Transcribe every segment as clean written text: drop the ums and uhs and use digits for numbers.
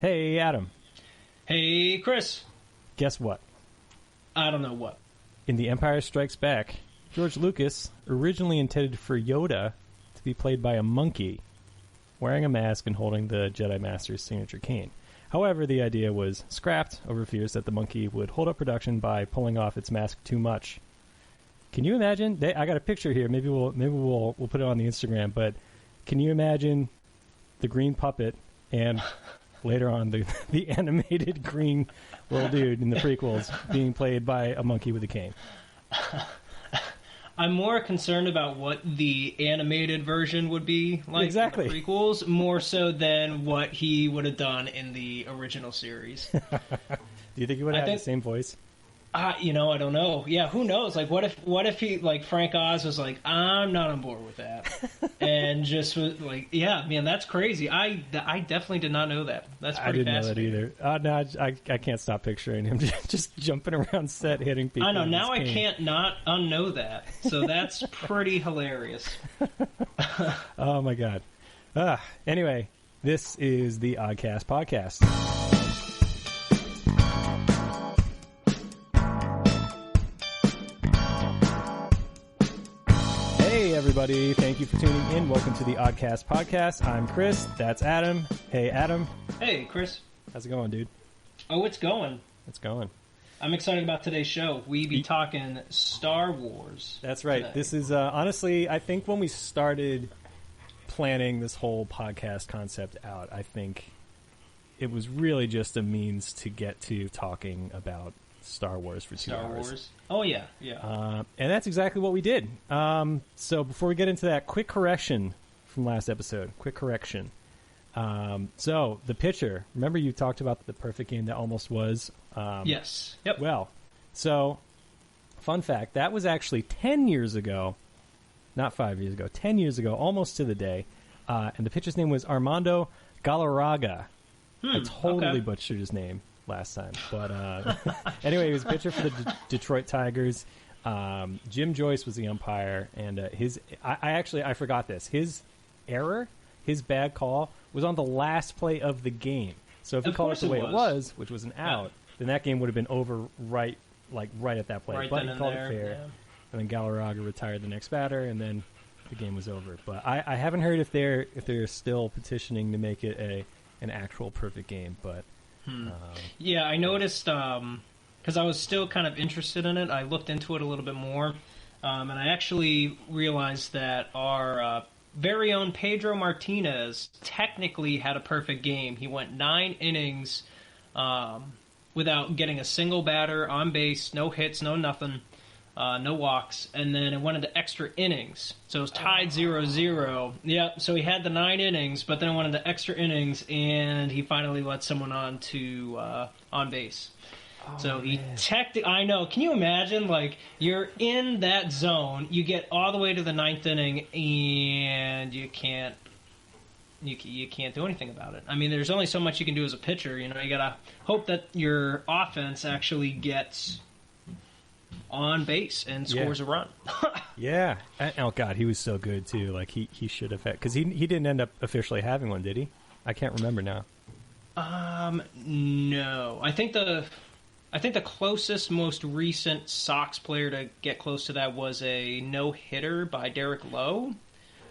Hey, Adam. Hey, Chris. Guess what? I don't know what. In The Empire Strikes Back, George Lucas originally intended for Yoda to be played by a monkey, wearing a mask and holding the Jedi Master's signature cane. However, the idea was scrapped over fears that the monkey would hold up production by pulling off its mask too much. Can you imagine? I got a picture here. Maybe we'll put it on the Instagram. But can you imagine the green puppet and later on the animated green little dude in the prequels being played by a monkey with a cane? I'm more concerned about what the animated version would be like exactly. in the prequels, more so than what he would have done in the original series. Do you think he would have had the same voice? I don't know. Yeah, who knows? Like, what if he, like, Frank Oz was like, I'm not on board with that, and just was like, yeah, man, that's crazy. I definitely did not know that. That's pretty fascinating. I didn't know that either. No, I can't stop picturing him just jumping around set, hitting people. I know. Now I can't not unknow that. So that's pretty hilarious. Oh my god. Anyway, this is the Oddcast podcast. Hey everybody, thank you for tuning in. Welcome to the Oddcast podcast. I'm Chris, that's Adam. Hey Adam. Hey Chris. How's it going, dude? Oh, it's going. It's going. I'm excited about today's show. We be talking Star Wars. That's right. Today. This is, honestly, I think when we started planning this whole podcast concept out, I think it was really just a means to get to talking about Star Wars for 2 hours. Star Wars. Oh, yeah, yeah. And that's exactly what we did. So before we get into that, quick correction from last episode. Quick correction. So the pitcher, remember you talked about the perfect game that almost was? Yes. Yep. Well, so fun fact, that was actually 10 years ago, not 5 years ago, 10 years ago, almost to the day. And the pitcher's name was Armando Galarraga. I totally butchered his name last time, but anyway, he was a pitcher for the Detroit Tigers. Jim Joyce was the umpire, and I forgot this. His error, his bad call, was on the last play of the game. So if he called it the way it was, which was an out, then that game would have been over right at that play. But he called it fair, and then Galarraga retired the next batter, and then the game was over. But I haven't heard if they're still petitioning to make it an actual perfect game, but. Yeah, I noticed, because I was still kind of interested in it, I looked into it a little bit more, and I actually realized that our very own Pedro Martinez technically had a perfect game. He went 9 innings without getting a single batter on base, no hits, no nothing, no walks, and then it went into extra innings. So it was tied 0-0. Yeah, so he had the 9 innings, but then it went into extra innings, and he finally let someone on base. So he I know. Can you imagine? Like, you're in that zone, you get all the way to the 9th inning, and you can't do anything about it. I mean, there's only so much you can do as a pitcher. You gotta hope that your offense actually gets on base and scores a run. Yeah. Oh God, he was so good too. Like he should have had, because he didn't end up officially having one, did he? I can't remember now. No. I think the closest, most recent Sox player to get close to that was a no-hitter by Derek Lowe.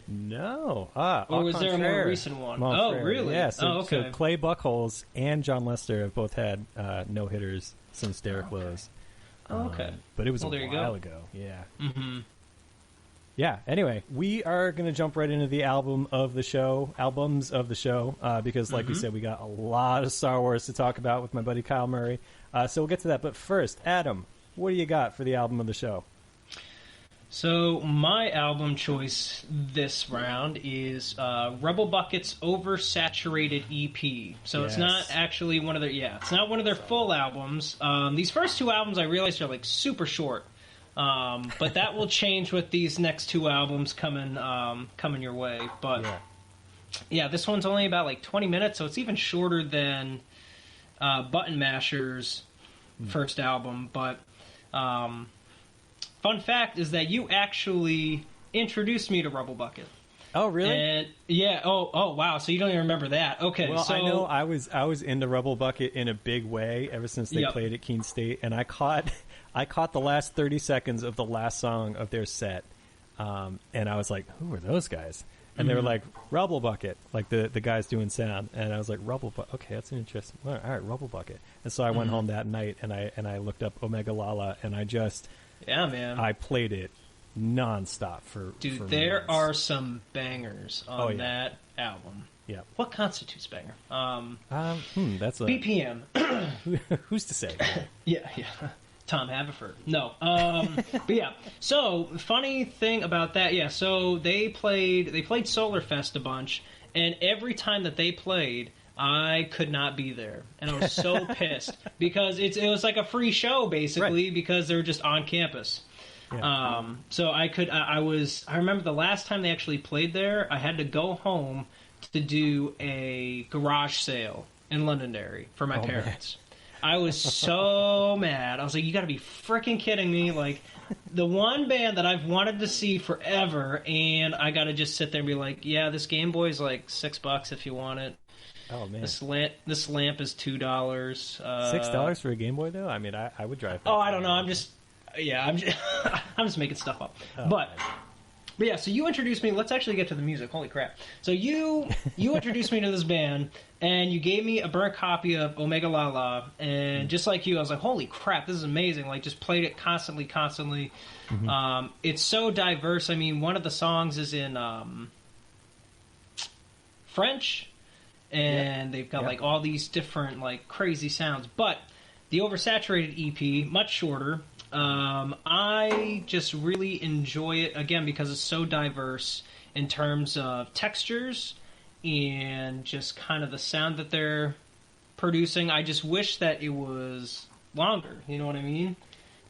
No. Or was there a more recent one? Oh, really? Yeah. So, okay. So Clay Buchholz and John Lester have both had no-hitters since Derek Lowe's. Oh, okay. But it was a while ago. Yeah. Mm-hmm. Yeah. Anyway, we are going to jump right into the albums of the show, because like we said, we got a lot of Star Wars to talk about with my buddy Kyle Murray. So we'll get to that. But first, Adam, what do you got for the album of the show? So my album choice this round is Rebel Bucket's Oversaturated EP. So It's not actually one of their full albums. These first 2 albums I realized are like super short. But that will change with these next 2 albums coming your way. But yeah, this one's only about like 20 minutes, so it's even shorter than Button Masher's first album. But fun fact is that you actually introduced me to Rebel Bucket. Oh, really? And yeah, oh, wow. So you don't even remember that? Okay. Well, so, I know I was into Rebel Bucket in a big way ever since they played at Keene State, and I caught the last 30 seconds of the last song of their set, and I was like, "Who are those guys?" And they were like, "Rebel Bucket," like the guys doing sound, and I was like, "Rebel Bucket, okay, that's an interesting. All right, Rebel Bucket." And so I went home that night and I looked up Omega Lala, and I played it nonstop for there months. are some bangers on that album. Yeah. What constitutes banger? That's a BPM. Who's to say? Yeah. Tom Haverford. No. But yeah. So funny thing about that, yeah. So they played Solar Fest a bunch, and every time that they played, I could not be there, and I was so pissed because it was like a free show basically because they were just on campus. Yeah. So I remember the last time they actually played there, I had to go home to do a garage sale in Londonderry for my parents. Man. I was so mad. I was like, you gotta be freaking kidding me. Like, the one band that I've wanted to see forever, and I gotta just sit there and be like, yeah, this Game Boy's like $6 if you want it. Oh, man. This lamp is $2. $6 for a Game Boy, though? I mean, I would drive. Oh, I don't know. I'm just making stuff up. Oh, but yeah, so you introduced me. Let's actually get to the music. Holy crap! So you introduced me to this band, and you gave me a burnt copy of Omega Lala, and just like you, I was like, holy crap, this is amazing! Like, just played it constantly. Mm-hmm. It's so diverse. I mean, one of the songs is in French, and they've got like all these different like crazy sounds. But the Oversaturated EP, much shorter. I just really enjoy it, again, because it's so diverse in terms of textures and just kind of the sound that they're producing. I just wish that it was longer, you know what I mean?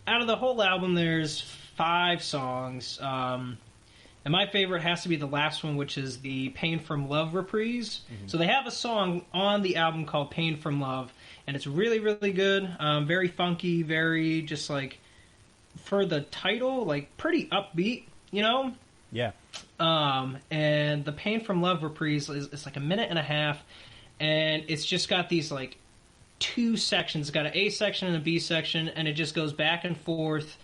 Out of the whole album, there's 5 songs, and my favorite has to be the last one, which is the Pain From Love reprise. Mm-hmm. So they have a song on the album called Pain From Love, and it's really, really good, very funky, very just like, for the title, like, pretty upbeat, you know? Yeah. And the Pain From Love reprise is like a minute and a half, and it's just got these, like, 2 sections. It's got an A section and a B section, and it just goes back and forth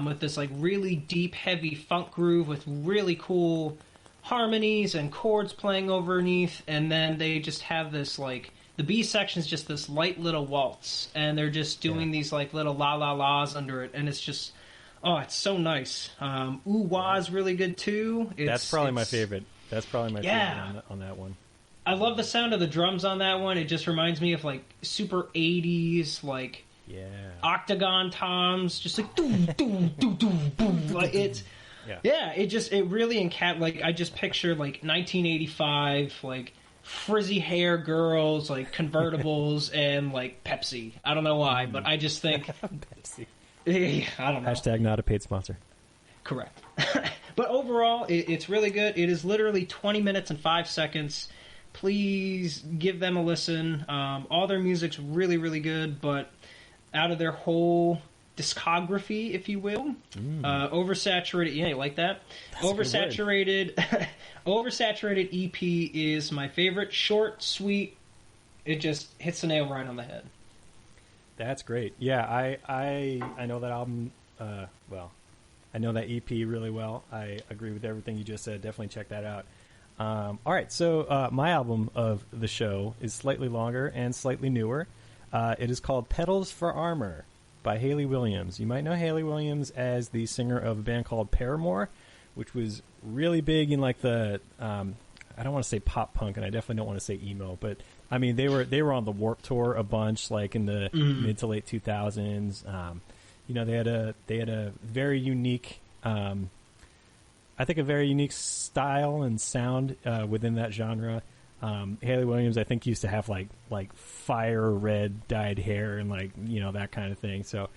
with this, like, really deep, heavy funk groove with really cool harmonies and chords playing underneath, and then they just have this, like, the B section is just this light little waltz, and they're just doing these like little la-la-las under it, and it's just, it's so nice. Ooh-wah is really good too. That's probably my favorite. That's probably my favorite on that one. I love the sound of the drums on that one. It just reminds me of like super 80s, like octagon toms, just like doom, doom, doom, doom, boom. Like it's, it really like I just picture like 1985, like frizzy hair girls, like convertibles, and like Pepsi. I don't know why, but I just think Pepsi. I don't know. Hashtag not a paid sponsor. Correct. But overall, it's really good. It is literally 20 minutes and 5 seconds. Please give them a listen. All their music's really, really good, but out of their whole discography, if you will, Oversaturated, you like that? That's Oversaturated EP is my favorite. Short, sweet, it just hits the nail right on the head. That's great. Yeah, I know that album, I know that EP really well. I agree with everything you just said. Definitely check that out. All right, so my album of the show is slightly longer and slightly newer. It is called Petals for Armor by Hayley Williams. You might know Hayley Williams as the singer of a band called Paramore, which was really big in like the I don't want to say pop punk, and I definitely don't want to say emo, but I mean they were on the Warped Tour a bunch, like in the mid to late 2000s. They had a very unique, I think a very unique style and sound within that genre. Hayley Williams, I think, used to have like fire red dyed hair and like that kind of thing. So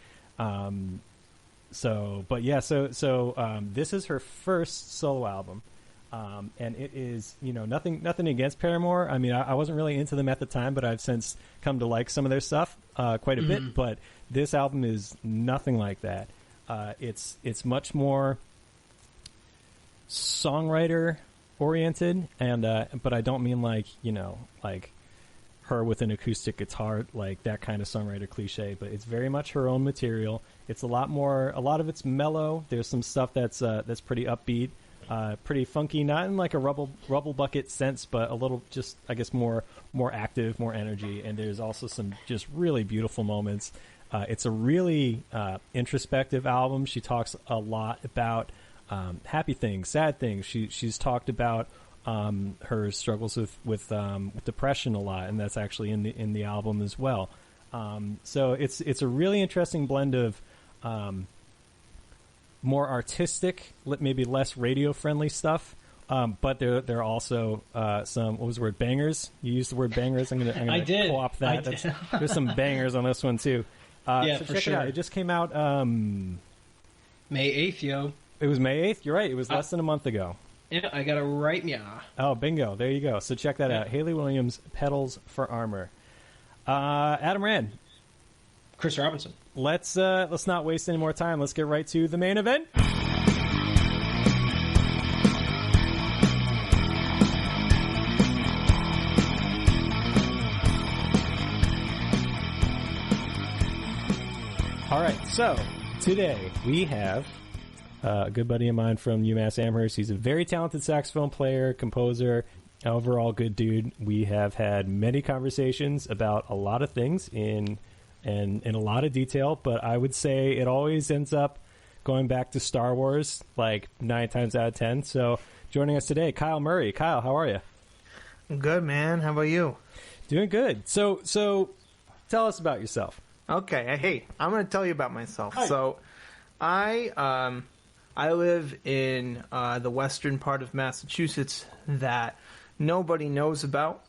this is her first solo album, and it is nothing against Paramore. I mean, I wasn't really into them at the time, but I've since come to like some of their stuff quite a bit. But this album is nothing like that. It's much more songwriter oriented, and but I don't mean like like her with an acoustic guitar, like that kind of songwriter cliche. But it's very much her own material. It's a lot of it's mellow. There's some stuff that's pretty upbeat, pretty funky, not in like a rubble bucket sense, but a little just I guess more active, more energy. And there's also some just really beautiful moments. It's a really introspective album. She talks a lot about happy things, sad things. She's talked about her struggles with depression a lot, and that's actually in the album as well. So it's a really interesting blend of more artistic, maybe less radio friendly stuff. But there are also some, what was the word, bangers? You used the word bangers. I'm gonna co-opt that. There's some bangers on this one too. Yeah, so for check sure. it out. It just came out May 8th, yo. It was May 8th? You're right. It was less than a month ago. Yeah, I got it right now. Oh, bingo. There you go. So check that out. Haley Williams, Petals for Armor. Adam Rand. Chris Robinson. Let's not waste any more time. Let's get right to the main event. All right, so today we have a good buddy of mine from UMass Amherst. He's a very talented saxophone player, composer, overall good dude. We have had many conversations about a lot of things in a lot of detail, but I would say it always ends up going back to Star Wars like 9 times out of 10. So joining us today, Kyle Murray. Kyle, how are you? I'm good, man. How about you? Doing good. So tell us about yourself. Okay. Hey, I'm going to tell you about myself. Hi. So, I live in the western part of Massachusetts that nobody knows about,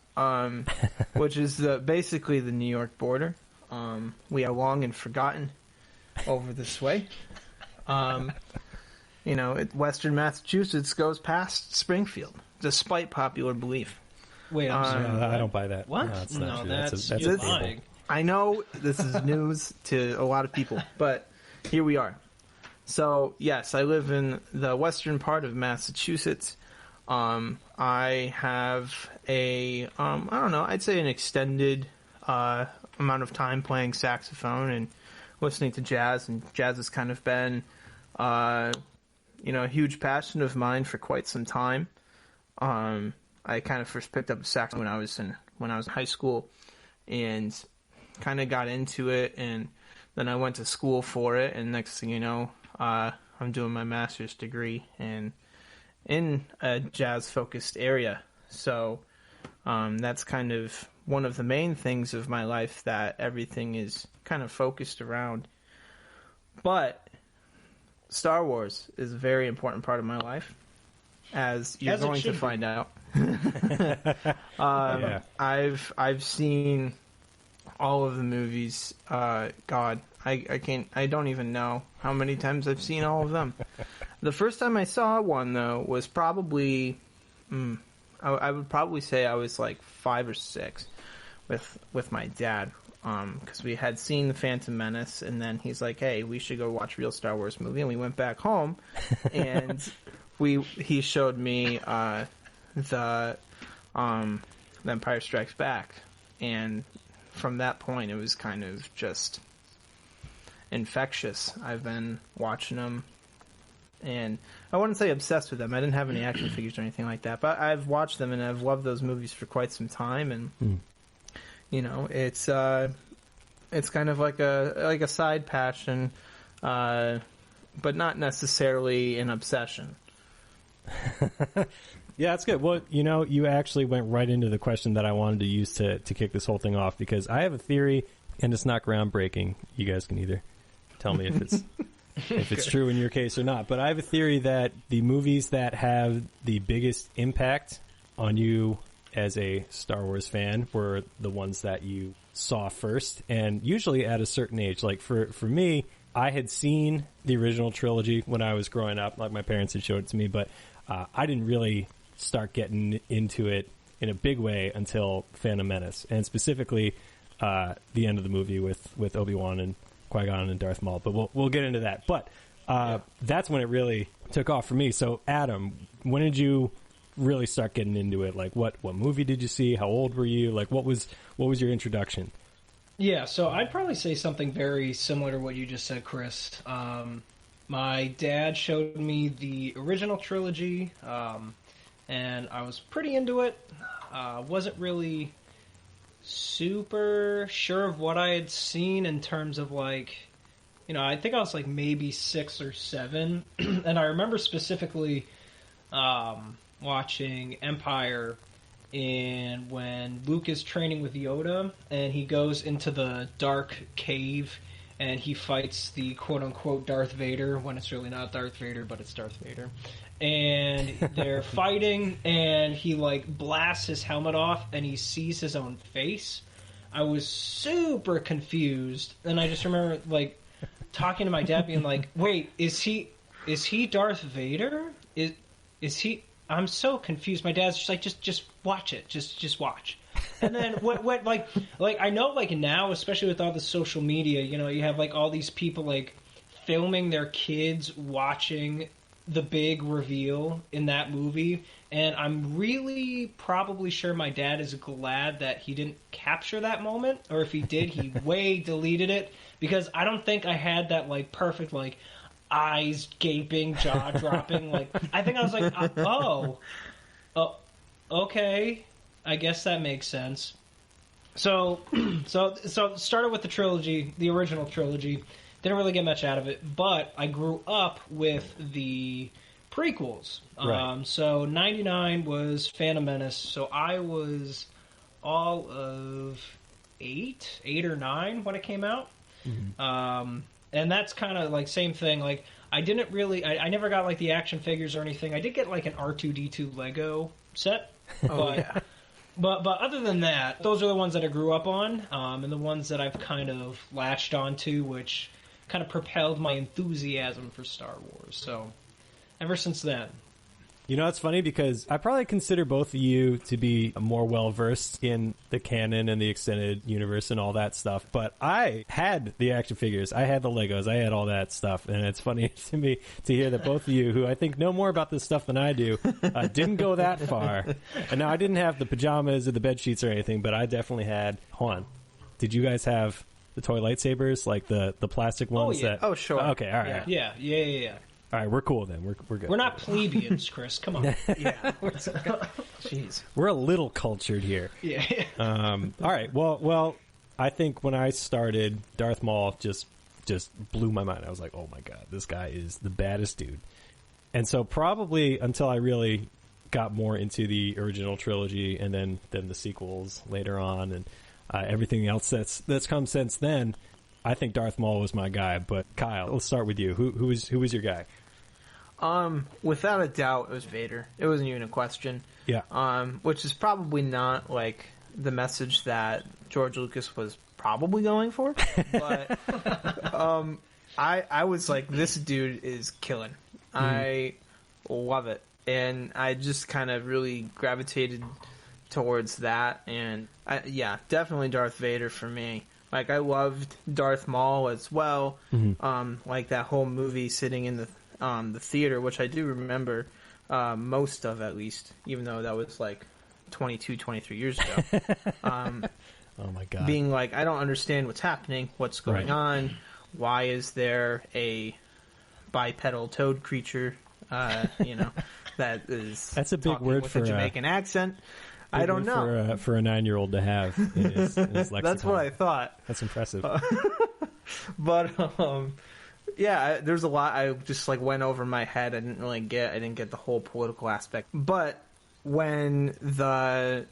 which is basically the New York border. We are long and forgotten over this way. Western Massachusetts goes past Springfield, despite popular belief. Wait, I'm sorry. I don't buy that. What? No, it's not true. That's a you're fable. lying. I know this is news to a lot of people, but here we are. So, yes, I live in the western part of Massachusetts. I have I'd say an extended amount of time playing saxophone and listening to jazz, and jazz has kind of been, a huge passion of mine for quite some time. I kind of first picked up the saxophone when I was in high school, and kind of got into it, and then I went to school for it, and next thing you know, I'm doing my master's degree in a jazz-focused area. So that's kind of one of the main things of my life that everything is kind of focused around. But Star Wars is a very important part of my life, as you're going to find out. Yeah. I've seen all of the movies. God, I don't even know how many times I've seen all of them. The first time I saw one, though, was probably, I would probably say I was like 5 or 6 with my dad, because we had seen The Phantom Menace, and then he's like, hey, we should go watch a real Star Wars movie, and we went back home, and he showed me the Empire Strikes Back, and from that point, it was kind of just infectious. I've been watching them, and I wouldn't say obsessed with them. I didn't have any action figures or anything like that, but I've watched them, and I've loved those movies for quite some time, and it's kind of like a side passion, but not necessarily an obsession. Yeah, that's good. Well, you actually went right into the question that I wanted to use to kick this whole thing off, because I have a theory, and it's not groundbreaking. You guys can either tell me if it's true in your case or not. But I have a theory that the movies that have the biggest impact on you as a Star Wars fan were the ones that you saw first, and usually at a certain age. Like for me, I had seen the original trilogy when I was growing up. Like my parents had showed it to me, but I didn't really start getting into it in a big way until Phantom Menace, and specifically the end of the movie with Obi-Wan and Qui-Gon and Darth Maul. But we'll get into that. But that's when it really took off for me. So, Adam, when did you really start getting into it? Like, what movie did you see? How old were you? Like, what was your introduction? Yeah, so I'd probably say something very similar to what you just said, Chris. My dad showed me the original trilogy, and I was pretty into it. Wasn't really super sure of what I had seen in terms of, like, I think I was like maybe 6 or 7, and I remember specifically watching Empire when Luke is training with Yoda, and he goes into the dark cave, and he fights the quote-unquote Darth Vader, when it's really not Darth Vader, but it's Darth Vader. And they're fighting, and he, like, blasts his helmet off, and he sees his own face. I was super confused, and I just remember, like, talking to my dad, being like, wait, is he Darth Vader? Is he... I'm so confused. My dad's just like, just watch it. Just watch. And then what like I know, like, now, especially with all the social media, you have like all these people like filming their kids watching the big reveal in that movie, and I'm really probably sure my dad is glad that he didn't capture that moment, or if he did, he way deleted it, because I don't think I had that like perfect like eyes gaping, jaw dropping. Like, I think I was like, okay, I guess that makes sense. So started with the trilogy, the original trilogy. Didn't really get much out of it, but I grew up with the prequels. Right. So 99 was Phantom Menace. So I was all of 8 or 9 when it came out. Mm-hmm. And that's kind of like same thing. Like, I didn't really, I never got like the action figures or anything. I did get like an R2-D2 Lego set. Yeah. But other than that, those are the ones that I grew up on, and the ones that I've kind of latched onto, which kind of propelled my enthusiasm for Star Wars. So ever since then. It's funny because I probably consider both of you to be more well-versed in the canon and the extended universe and all that stuff. But I had the action figures. I had the Legos. I had all that stuff. And it's funny to me to hear that both of you, who I think know more about this stuff than I do, didn't go that far. And now, I didn't have the pajamas or the bed sheets or anything, but I definitely had... Hold on. Did you guys have the toy lightsabers? Like the plastic ones? Oh, yeah. Oh, sure. Okay, all right. Yeah. All right, we're cool then. We're good. We're not plebeians, Chris. Come on. Yeah. Jeez. We're a little cultured here. Yeah. All right. Well, I think when I started, Darth Maul just blew my mind. I was like, oh my god, this guy is the baddest dude. And so probably until I really got more into the original trilogy and then the sequels later on and everything else that's come since then, I think Darth Maul was my guy. But Kyle, let's start with you. Who was your guy? Without a doubt, it was Vader. It wasn't even a question. Yeah. Which is probably not like the message that George Lucas was probably going for. But I was like, this dude is killing. I love it, and I just kind of really gravitated towards that. And definitely Darth Vader for me. Like, I loved Darth Maul as well. Mm-hmm. Like that whole movie sitting in the theater, which I do remember most of, at least, even though that was like 22, 23 years ago. Oh my god. Being like, I don't understand what's happening, what's going on, why is there a bipedal toad creature, that is that's a big word with for a Jamaican accent. I don't know. For a 9-year-old to have in his lexicon. That's what I thought. That's impressive. But there's a lot I just like went over my head. I didn't get the whole political aspect. But when that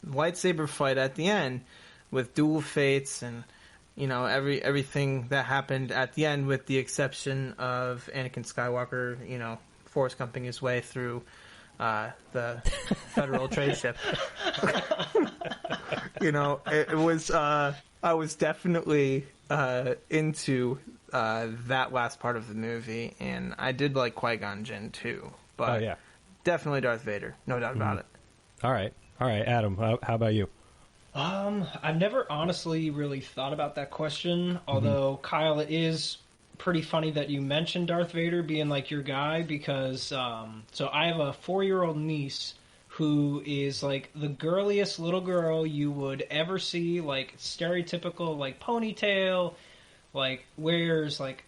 lightsaber fight at the end with Duel Fates and everything that happened at the end, with the exception of Anakin Skywalker, force gumping his way through the Federal trade ship. It was I was definitely into that last part of the movie, and I did like Qui-Gon Jinn too. But definitely Darth Vader, no doubt about it. All right, Adam, how about you? I've never honestly really thought about that question, although Kyle, it is pretty funny that you mentioned Darth Vader being like your guy because so I have a 4-year-old niece who is like the girliest little girl you would ever see, like stereotypical like ponytail, like wears like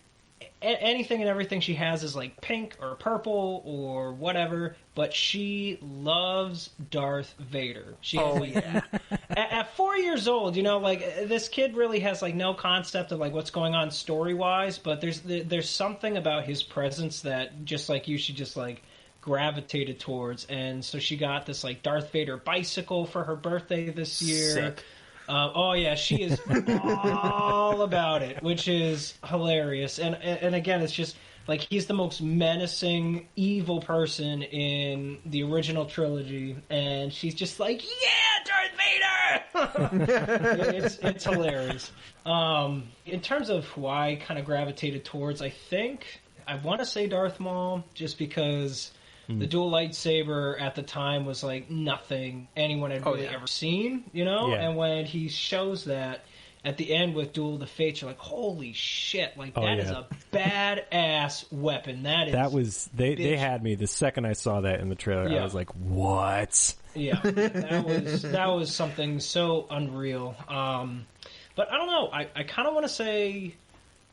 anything and everything she has is like pink or purple or whatever, but she loves Darth Vader. She at 4 years old, you know, like this kid really has like no concept of like what's going on story wise, but there's something about his presence that just like you should just like gravitated towards. And so she got this like Darth Vader bicycle for her birthday this year. Sick. Oh yeah, she is all about it, which is hilarious. And again, it's just like he's the most menacing, evil person in the original trilogy, and she's just like, "Yeah, Darth Vader!" it's hilarious. In terms of who I kind of gravitated towards, I think I want to say Darth Maul, just because. The dual lightsaber at the time was like nothing anyone had really ever seen, you know? Yeah. And when he shows that at the end with Duel of the Fates, you're like, holy shit, like that is a badass weapon. That was they had me the second I saw that in the trailer. I was like, what? Yeah. That was something so unreal. But I don't know, I kind of want to say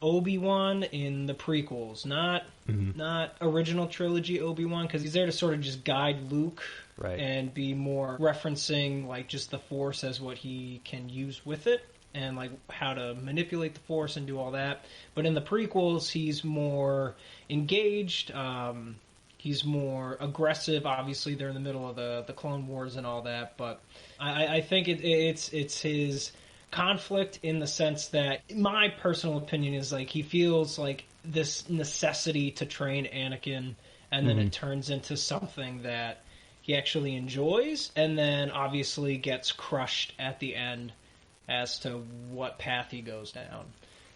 Obi-Wan in the prequels, not original trilogy Obi-Wan, because he's there to sort of just guide Luke and be more referencing like just the Force as what he can use with it and like how to manipulate the Force and do all that. But in the prequels, he's more engaged. He's more aggressive. Obviously, they're in the middle of the Clone Wars and all that. But I think it's his conflict in the sense that my personal opinion is like he feels like this necessity to train Anakin, and then it turns into something that he actually enjoys, and then obviously gets crushed at the end as to what path he goes down.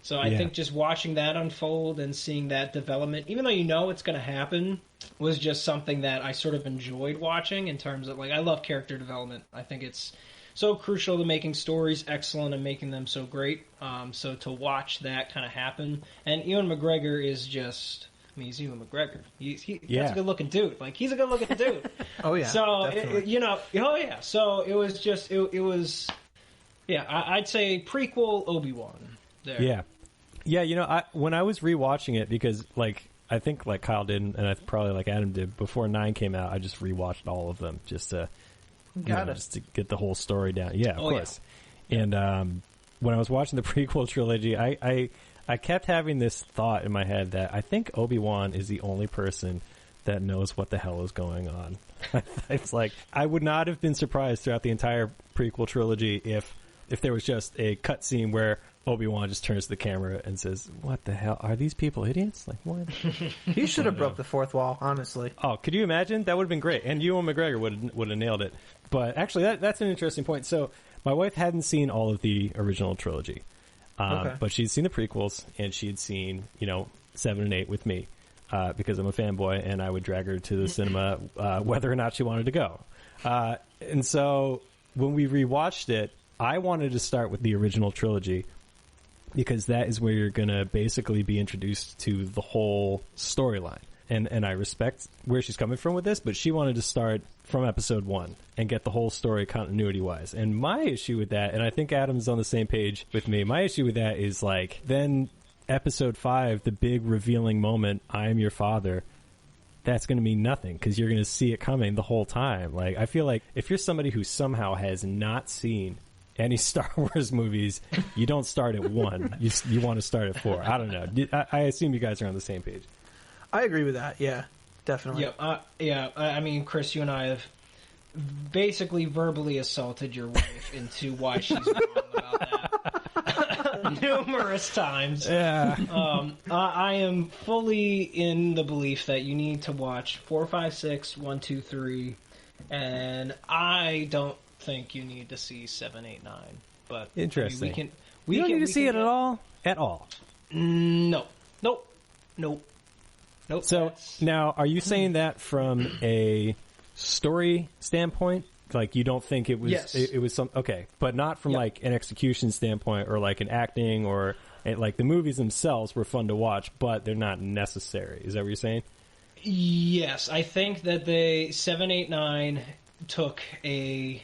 So I think just watching that unfold and seeing that development, even though you know it's going to happen, was just something that I sort of enjoyed watching in terms of like I love character development. I think it's so crucial to making stories excellent and making them so great. So to watch that kind of happen, and Ewan McGregor is just, I mean, he's Ewan McGregor. That's a good looking dude. Like he's a good looking dude. Oh yeah. So So it was just it was, I'd say prequel Obi-Wan. There. Yeah. You know, when I was rewatching it, because like I think like Kyle did, and I probably like Adam did before 9 came out, I just rewatched all of them just to. Just to get the whole story down. Yeah, of course. Yeah. And when I was watching the prequel trilogy, I kept having this thought in my head that I think Obi-Wan is the only person that knows what the hell is going on. It's like, I would not have been surprised throughout the entire prequel trilogy if there was just a cutscene where Obi-Wan just turns to the camera and says, "What the hell? Are these people idiots? Like, what?" He should have broke the fourth wall, honestly. Oh, could you imagine? That would have been great. And Ewan McGregor would have nailed it. But actually, that's an interesting point. So my wife hadn't seen all of the original trilogy. But she'd seen the prequels, and she'd seen, 7 and 8 with me because I'm a fanboy, and I would drag her to the cinema whether or not she wanted to go. And so when we rewatched it, I wanted to start with the original trilogy, because that is where you're going to basically be introduced to the whole storyline. And I respect where she's coming from with this, but she wanted to start from episode 1 and get the whole story continuity-wise. And my issue with that, and I think Adam's on the same page with me, my issue with that is, like, then episode 5, the big revealing moment, I am your father, that's going to mean nothing, because you're going to see it coming the whole time. Like, I feel like if you're somebody who somehow has not seen any Star Wars movies, you don't start at 1. You want to start at 4. I don't know. I assume you guys are on the same page. I agree with that. Yeah, definitely. I mean, Chris, you and I have basically verbally assaulted your wife into why she's wrong about that numerous times. Yeah. I am fully in the belief that you need to watch 4, 5, 6, 1, 2, 3, and I don't think you need to see 7, 8, 9. But interesting. I mean, we don't need to see it at all. At all. No. Nope. So now, are you saying that from a story standpoint? Like, you don't think it was? Yes. It was some okay, but not from like an execution standpoint or like an acting or Like, the movies themselves were fun to watch, but they're not necessary. Is that what you're saying? Yes, I think that 7, 8, 9 took a...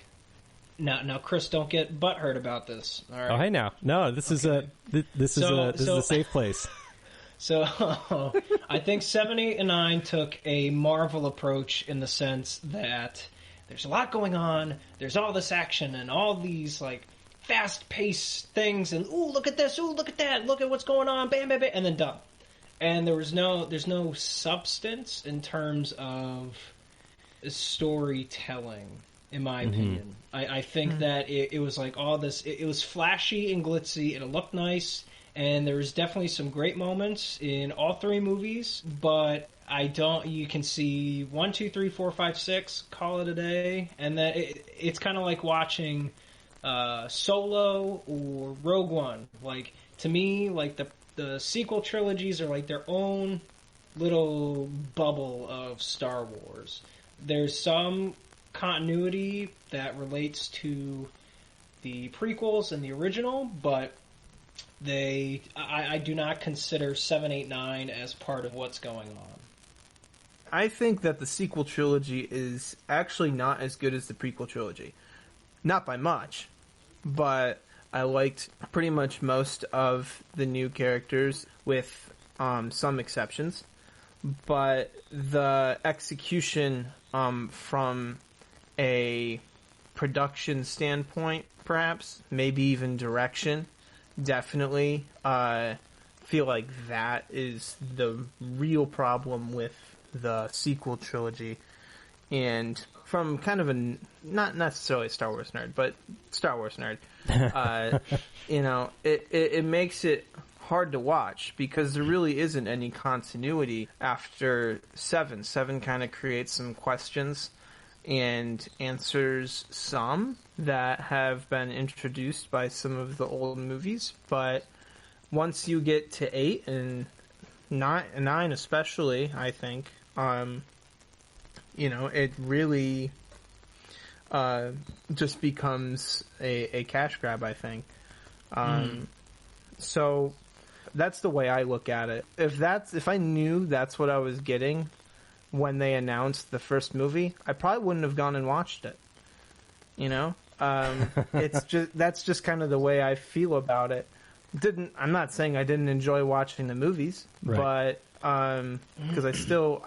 Now, Chris, don't get butthurt about this. All right. Oh, hey now. No, this is a safe place. So, I think 7, 8, and 9 took a Marvel approach in the sense that there's a lot going on, there's all this action and all these, like, fast-paced things, and, ooh, look at this, ooh, look at that, look at what's going on, bam, bam, bam, and then done. And there's no substance in terms of storytelling, in my opinion. I think that it was like all this, it was flashy and glitzy, and it looked nice, and there was definitely some great moments in all three movies, but you can see 1, 2, 3, 4, 5, 6, call it a day, and that it's kind of like watching Solo or Rogue One. Like, to me, like, the sequel trilogies are like their own little bubble of Star Wars. There's some continuity that relates to the prequels and the original, but I do not consider 7, 8, 9 as part of what's going on. I think that the sequel trilogy is actually not as good as the prequel trilogy. Not by much, but I liked pretty much most of the new characters, with some exceptions. But the execution from a production standpoint, perhaps, maybe even direction, definitely feel like that is the real problem with the sequel trilogy. And from kind of a, not necessarily a Star Wars nerd, but Star Wars nerd, it makes it hard to watch because there really isn't any continuity after 7. 7 kind of creates some questions and answers some that have been introduced by some of the old movies. But once you get to 8 and 9 especially, I think, it really just becomes a cash grab, I think. So that's the way I look at it. If I knew that's what I was getting when they announced the first movie, I probably wouldn't have gone and watched it. That's just kind of the way I feel about it. I'm not saying I didn't enjoy watching the movies, right, but because I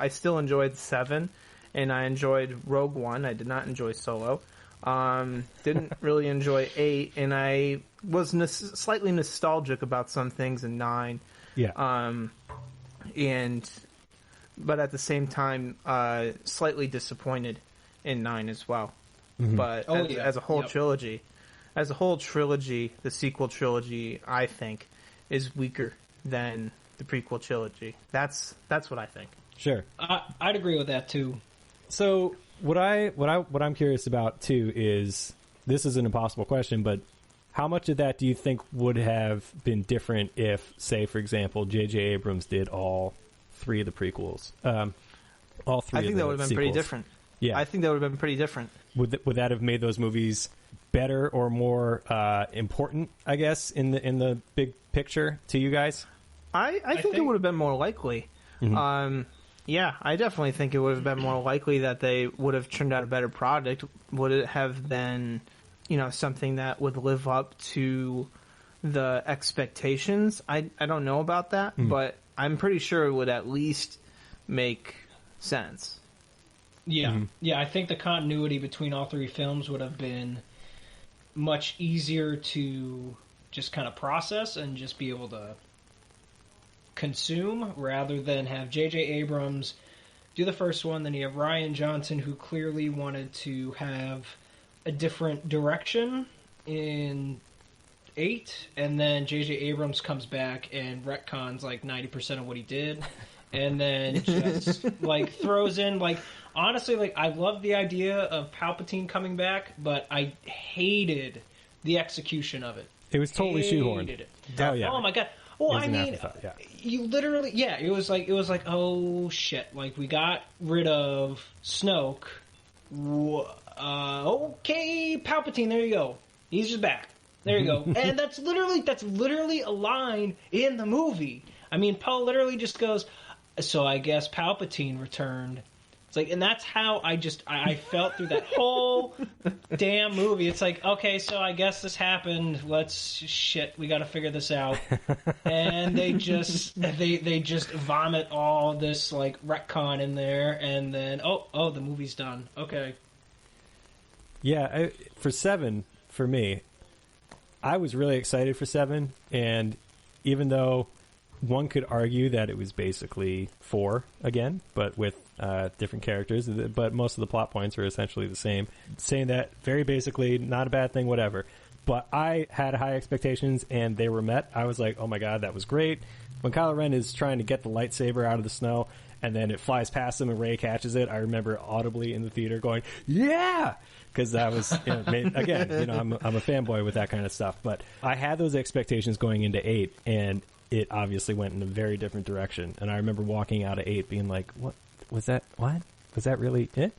still enjoyed 7, and I enjoyed Rogue One. I did not enjoy Solo. Didn't really enjoy 8, and I was slightly nostalgic about some things in 9. Yeah. But at the same time, slightly disappointed in 9 as well. Mm-hmm. But as a whole trilogy, the sequel trilogy, I think, is weaker than the prequel trilogy. That's what I think. Sure, I'd agree with that too. So what I'm curious about too is, this is an impossible question, but how much of that do you think would have been different if, say, for example, J.J. Abrams did all 3 of the prequels? All 3. I think that would have been pretty different. Yeah, I think that would have been pretty different. Would that have made those movies better or more important, I guess, in the big picture to you guys? I think it would have been more likely. Mm-hmm. Yeah, I definitely think it would have been more likely that they would have turned out a better product. Would it have been, something that would live up to the expectations? I don't know about that, but I'm pretty sure it would at least make sense. Yeah, yeah, I think the continuity between all 3 films would have been much easier to just kind of process and just be able to consume, rather than have J.J. Abrams do the first one, then you have Rian Johnson, who clearly wanted to have a different direction in 8, and then J.J. Abrams comes back and retcons like 90% of what he did, and then just like throws in, like, honestly, like, I love the idea of Palpatine coming back, but I hated the execution of it. It was totally shoehorned. It. Oh yeah. Oh my god. Well, I mean, you literally, it was like, oh shit, like, we got rid of Snoke. Okay, Palpatine, there you go. He's just back. There you go. And that's literally a line in the movie. I mean, Poe literally just goes, "So I guess Palpatine returned." It's like, and that's how I felt through that whole damn movie. It's like, okay, so I guess this happened. We got to figure this out. And they just vomit all this like retcon in there, and then oh, the movie's done. Okay. Yeah, for 7, for me, I was really excited for 7, and even though one could argue that it was basically 4 again, but with different characters, but most of the plot points are essentially the same. Saying that very basically, not a bad thing, whatever. But I had high expectations, and they were met. I was like, oh my god, that was great. When Kylo Ren is trying to get the lightsaber out of the snow, and then it flies past him and Rey catches it, I remember audibly in the theater going, yeah! Because I was, again, I'm a fanboy with that kind of stuff. But I had those expectations going into 8, and it obviously went in a very different direction. And I remember walking out of 8 being like, what was that? What? Was that really it?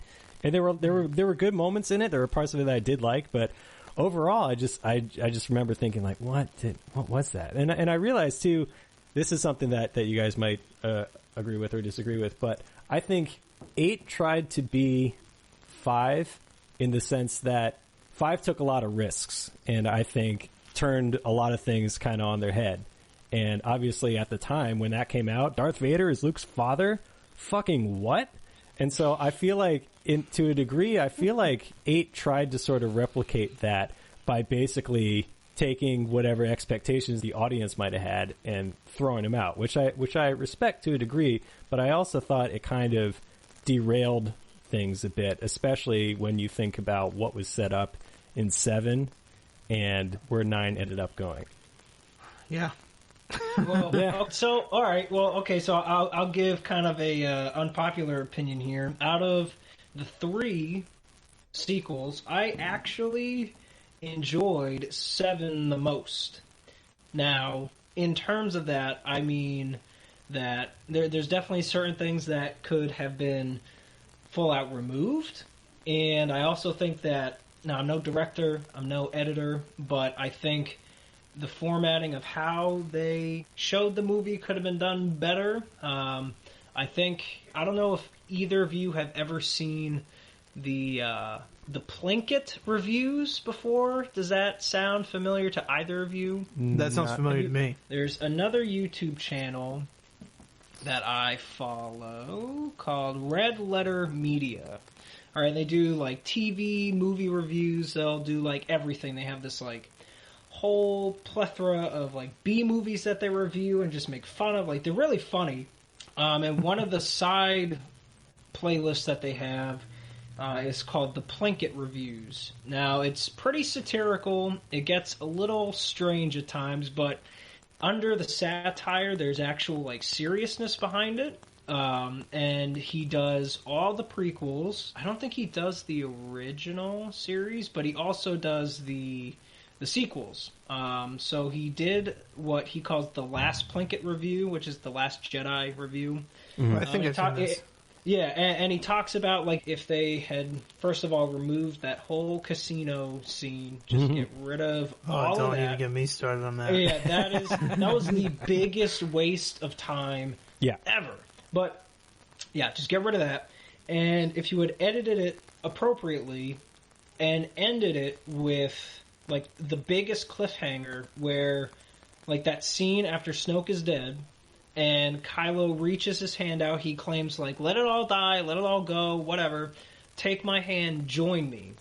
And there were good moments in it. There were parts of it that I did like, but overall, I just remember thinking like, what was that? And I realized too, this is something that you guys might agree with or disagree with, but I think 8 tried to be 5 in the sense that 5 took a lot of risks, and I think turned a lot of things kind of on their head. And obviously at the time when that came out, Darth Vader is Luke's father? Fucking what? And so I feel like, to a degree, I feel like 8 tried to sort of replicate that by basically taking whatever expectations the audience might have had and throwing them out, which I respect to a degree, but I also thought it kind of derailed things a bit, especially when you think about what was set up in 7 and where 9 ended up going. Yeah. Well, yeah. So, all right. Well, okay. So I'll give kind of a unpopular opinion here. Out of the 3 sequels, I actually enjoyed 7 the most. Now, in terms of that, I mean that there's definitely certain things that could have been full out removed, and I also think that, now I'm no director, I'm no editor, but I think the formatting of how they showed the movie could have been done better. I don't know if either of you have ever seen the Plinkett reviews before. Does that sound familiar to either of you? That sounds familiar to me. There's another YouTube channel that I follow called Red Letter Media. All right, they do like TV, movie reviews. They'll do like everything. They have this like whole plethora of like B movies that they review and just make fun of. Like, they're really funny. And one of the side playlists that they have is called the Plinkett Reviews. Now, it's pretty satirical. It gets a little strange at times, but under the satire, there's actual like seriousness behind it. And he does all the prequels. I don't think he does the original series, but he also does the sequels. So he did what he calls the Last Plinkett Review, which is the Last Jedi review. Mm-hmm. I think I've seen this. Yeah, and he talks about like if they had first of all removed that whole casino scene, just get rid of all of that. Don't even get me started on that. Yeah, that was the biggest waste of time ever. But yeah, just get rid of that. And if you had edited it appropriately and ended it with like the biggest cliffhanger where like that scene after Snoke is dead and Kylo reaches his hand out, he claims like, let it all die, let it all go, whatever, take my hand, join me.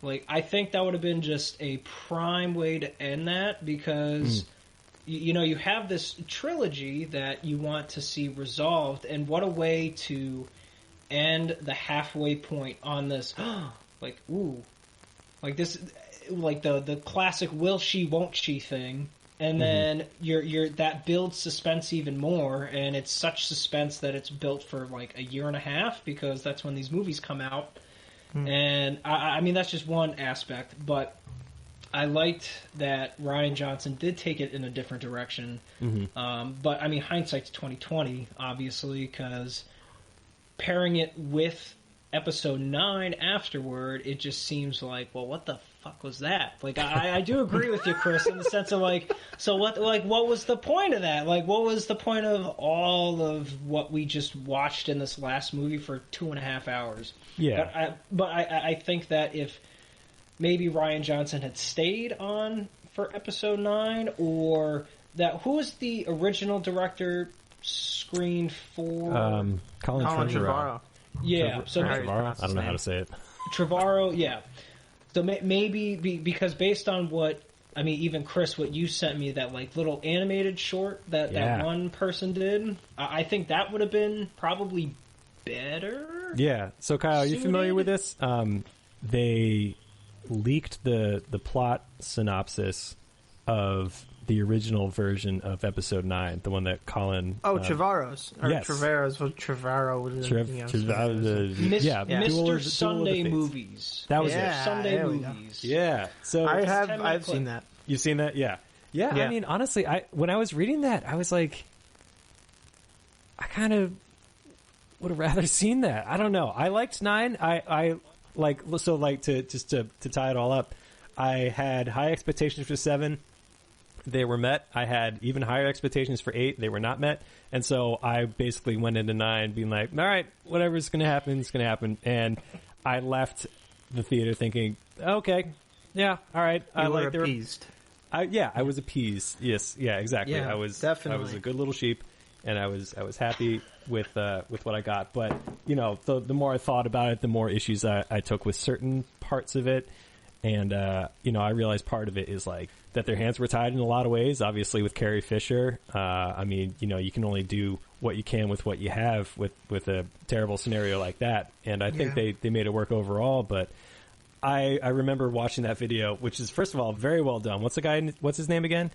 Like, I think that would have been just a prime way to end that, because you know, you have this trilogy that you want to see resolved, and what a way to end the halfway point on this like, ooh, like this, like the classic will she won't she thing. And then you're that builds suspense even more, and it's such suspense that it's built for like a year and a half, because that's when these movies come out. And I mean, that's just one aspect, but I liked that Rian Johnson did take it in a different direction. But I mean, hindsight's 20/20, obviously, because pairing it with Episode 9 afterward, it just seems like, well, what the fuck was that? Like, I do agree with you, Chris, in the sense of like, so what was the point of that? Like, what was the point of all of what we just watched in this last movie for 2.5 hours? Yeah. But I think that if maybe Rian Johnson had stayed on for episode 9, or that, who was the original director screened for? Colin Trevorrow. Yeah, so Trevorrow? I don't know how to say it. Trevorrow, yeah. So maybe because based on what, I mean, even Chris, what you sent me, that like little animated short that one person did, I think that would have been probably better. Yeah. So Kyle, are you familiar with this? They leaked the plot synopsis of the original version of episode 9, the one that Colin... Trevorrow's. Or yes. Trevorrow's. What Trevorrow was Mr. Sunday Movies. That was it. Sunday Movies. Yeah. So I've seen that. You've seen that? Yeah. I mean, honestly, when I was reading that, I was like, I kind of would have rather seen that. I don't know. I liked 9. I like, so like to tie it all up, I had high expectations for 7. They were met. I had even higher expectations for 8. They were not met. And so I basically went into 9 being like, all right, whatever's going to happen, it's going to happen. And I left the theater thinking, okay, yeah, all right. You were appeased. I was appeased. Yes, yeah, exactly. Yeah, I was definitely. I was a good little sheep, and I was happy with what I got. But you know, the more I thought about it, the more issues I took with certain parts of it. And, you know, I realized part of it is like that their hands were tied in a lot of ways, obviously with Carrie Fisher. I mean, you know, you can only do what you can with what you have with a terrible scenario like that. And I think they made it work overall. But I remember watching that video, which is, first of all, very well done. What's his name again?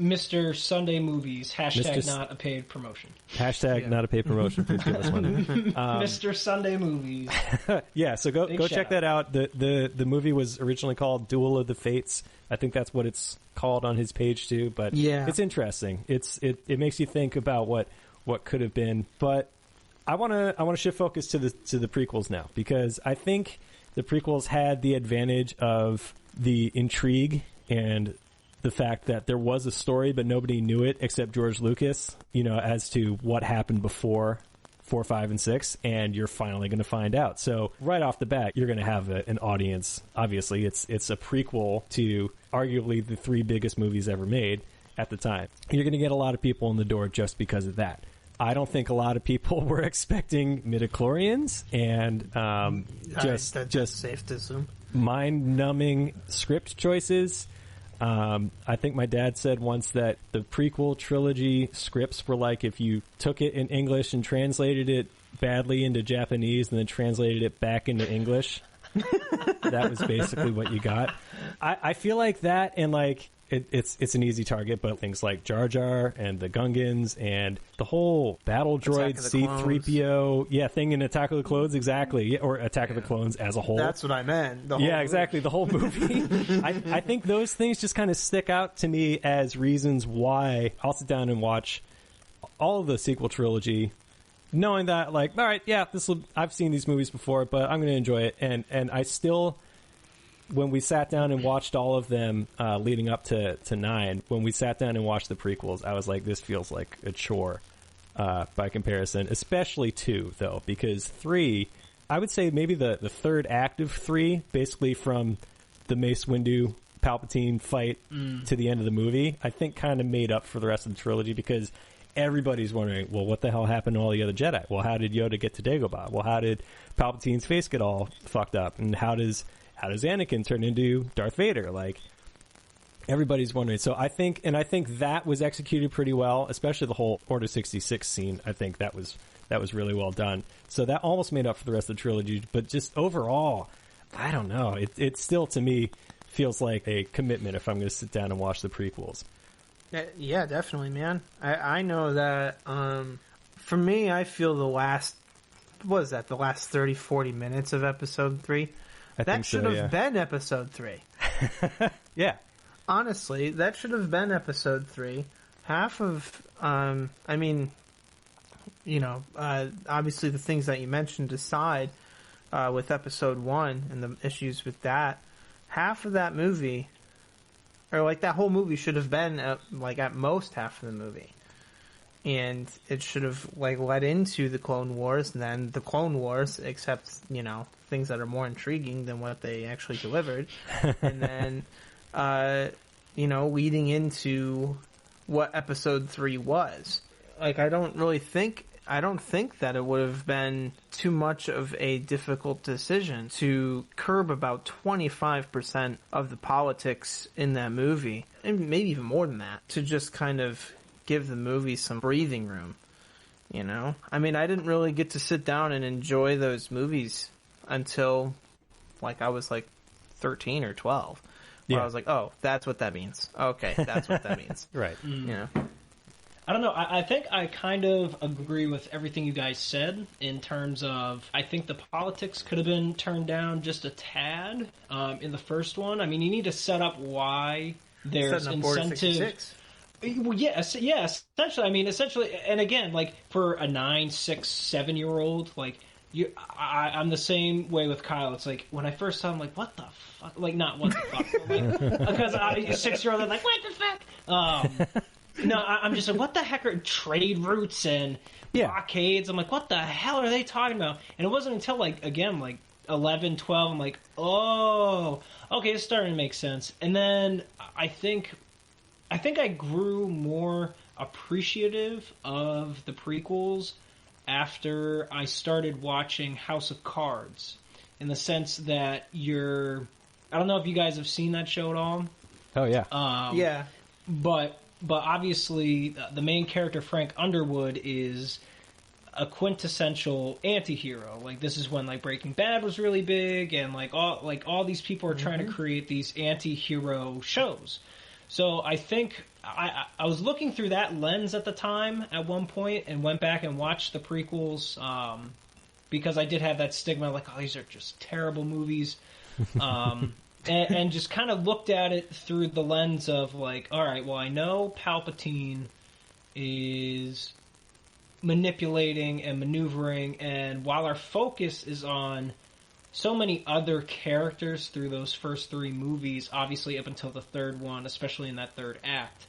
Mr. Sunday Movies, hashtag not a paid promotion. Hashtag not a paid promotion. Please give us one. Mr. Sunday Movies. Yeah, so go check that out. The movie was originally called Duel of the Fates. I think that's what it's called on his page too. But it's interesting. It makes you think about what could have been. But I want to shift focus to the prequels now, because I think the prequels had the advantage of the intrigue and the fact that there was a story, but nobody knew it except George Lucas, you know, as to what happened before 4, 5, and 6, and you're finally going to find out. So right off the bat, you're going to have an audience. Obviously, it's a prequel to arguably the 3 biggest movies ever made at the time. You're going to get a lot of people in the door just because of that. I don't think a lot of people were expecting midichlorians and just safe to assume mind-numbing script choices. I think my dad said once that the prequel trilogy scripts were like if you took it in English and translated it badly into Japanese and then translated it back into English. That was basically what you got. I feel like that, and like it's an easy target, but things like Jar Jar and the Gungans and the whole battle droid C-3PO thing in Attack of the Clones, exactly, or Attack of the Clones as a whole. That's what I meant. Exactly, the whole movie. I think those things just kind of stick out to me as reasons why I'll sit down and watch all of the sequel trilogy, knowing that, like, all right, I've seen these movies before, but I'm going to enjoy it, and I still. When we sat down and watched all of them leading up to 9, when we sat down and watched the prequels, I was like, this feels like a chore by comparison, especially 2, though, because 3, I would say maybe the third act of 3, basically from the Mace Windu Palpatine fight to the end of the movie, I think kind of made up for the rest of the trilogy, because everybody's wondering, well, what the hell happened to all the other Jedi? Well, how did Yoda get to Dagobah? Well, how did Palpatine's face get all fucked up? And how does Anakin turn into Darth Vader? Like, everybody's wondering. So I think that was executed pretty well, especially the whole Order 66 scene. I think that was really well done. So that almost made up for the rest of the trilogy. But just overall, I don't know. It still, to me, feels like a commitment if I'm going to sit down and watch the prequels. Yeah, definitely, man. I know that, for me, I feel the last 30, 40 minutes of episode 3? That should have been episode 3. Yeah. Honestly, that should have been episode 3. Half of, obviously the things that you mentioned aside, with episode 1 and the issues with that, half of that movie, or like that whole movie should have been at most half of the movie. And it should have like led into the Clone Wars, and then the Clone Wars, except, you know, things that are more intriguing than what they actually delivered. And then, you know, leading into what Episode 3 was. Like, I don't think that it would have been too much of a difficult decision to curb about 25% of the politics in that movie, and maybe even more than that, to just kind of give the movie some breathing room, you know? I mean, I didn't really get to sit down and enjoy those movies until, like, I was, like, 13 or 12. Where I was like, oh, that's what that means. Okay, that's what that means. Right. You know? I don't know. I think I kind of agree with everything you guys said in terms of, I think the politics could have been turned down just a tad in the first one. I mean, you need to set up why there's incentive. Well, essentially. I mean, essentially, and again, like for a 9, 6, 7-year-old, like I'm the same way with Kyle. It's like when I first saw him, like, what the fuck? Like, not what the fuck, but like, because a 6-year-old, I'm like, what the fuck? No, I'm just like, what the heck are trade routes and blockades? I'm like, what the hell are they talking about? And it wasn't until like 11, 12, I'm like, oh, okay, it's starting to make sense. And then I think I grew more appreciative of the prequels after I started watching House of Cards, in the sense that I don't know if you guys have seen that show at all. Oh, yeah. Yeah. But obviously the main character, Frank Underwood, is a quintessential anti-hero. Like, this is when like Breaking Bad was really big, and like all these people are trying to create these anti-hero shows. So I think I was looking through that lens at the time at one point, and went back and watched the prequels because I did have that stigma, like, oh, these are just terrible movies. And just kind of looked at it through the lens of like, all right, well, I know Palpatine is manipulating and maneuvering, and while our focus is on so many other characters through those first 3 movies, obviously up until the third one, especially in that third act,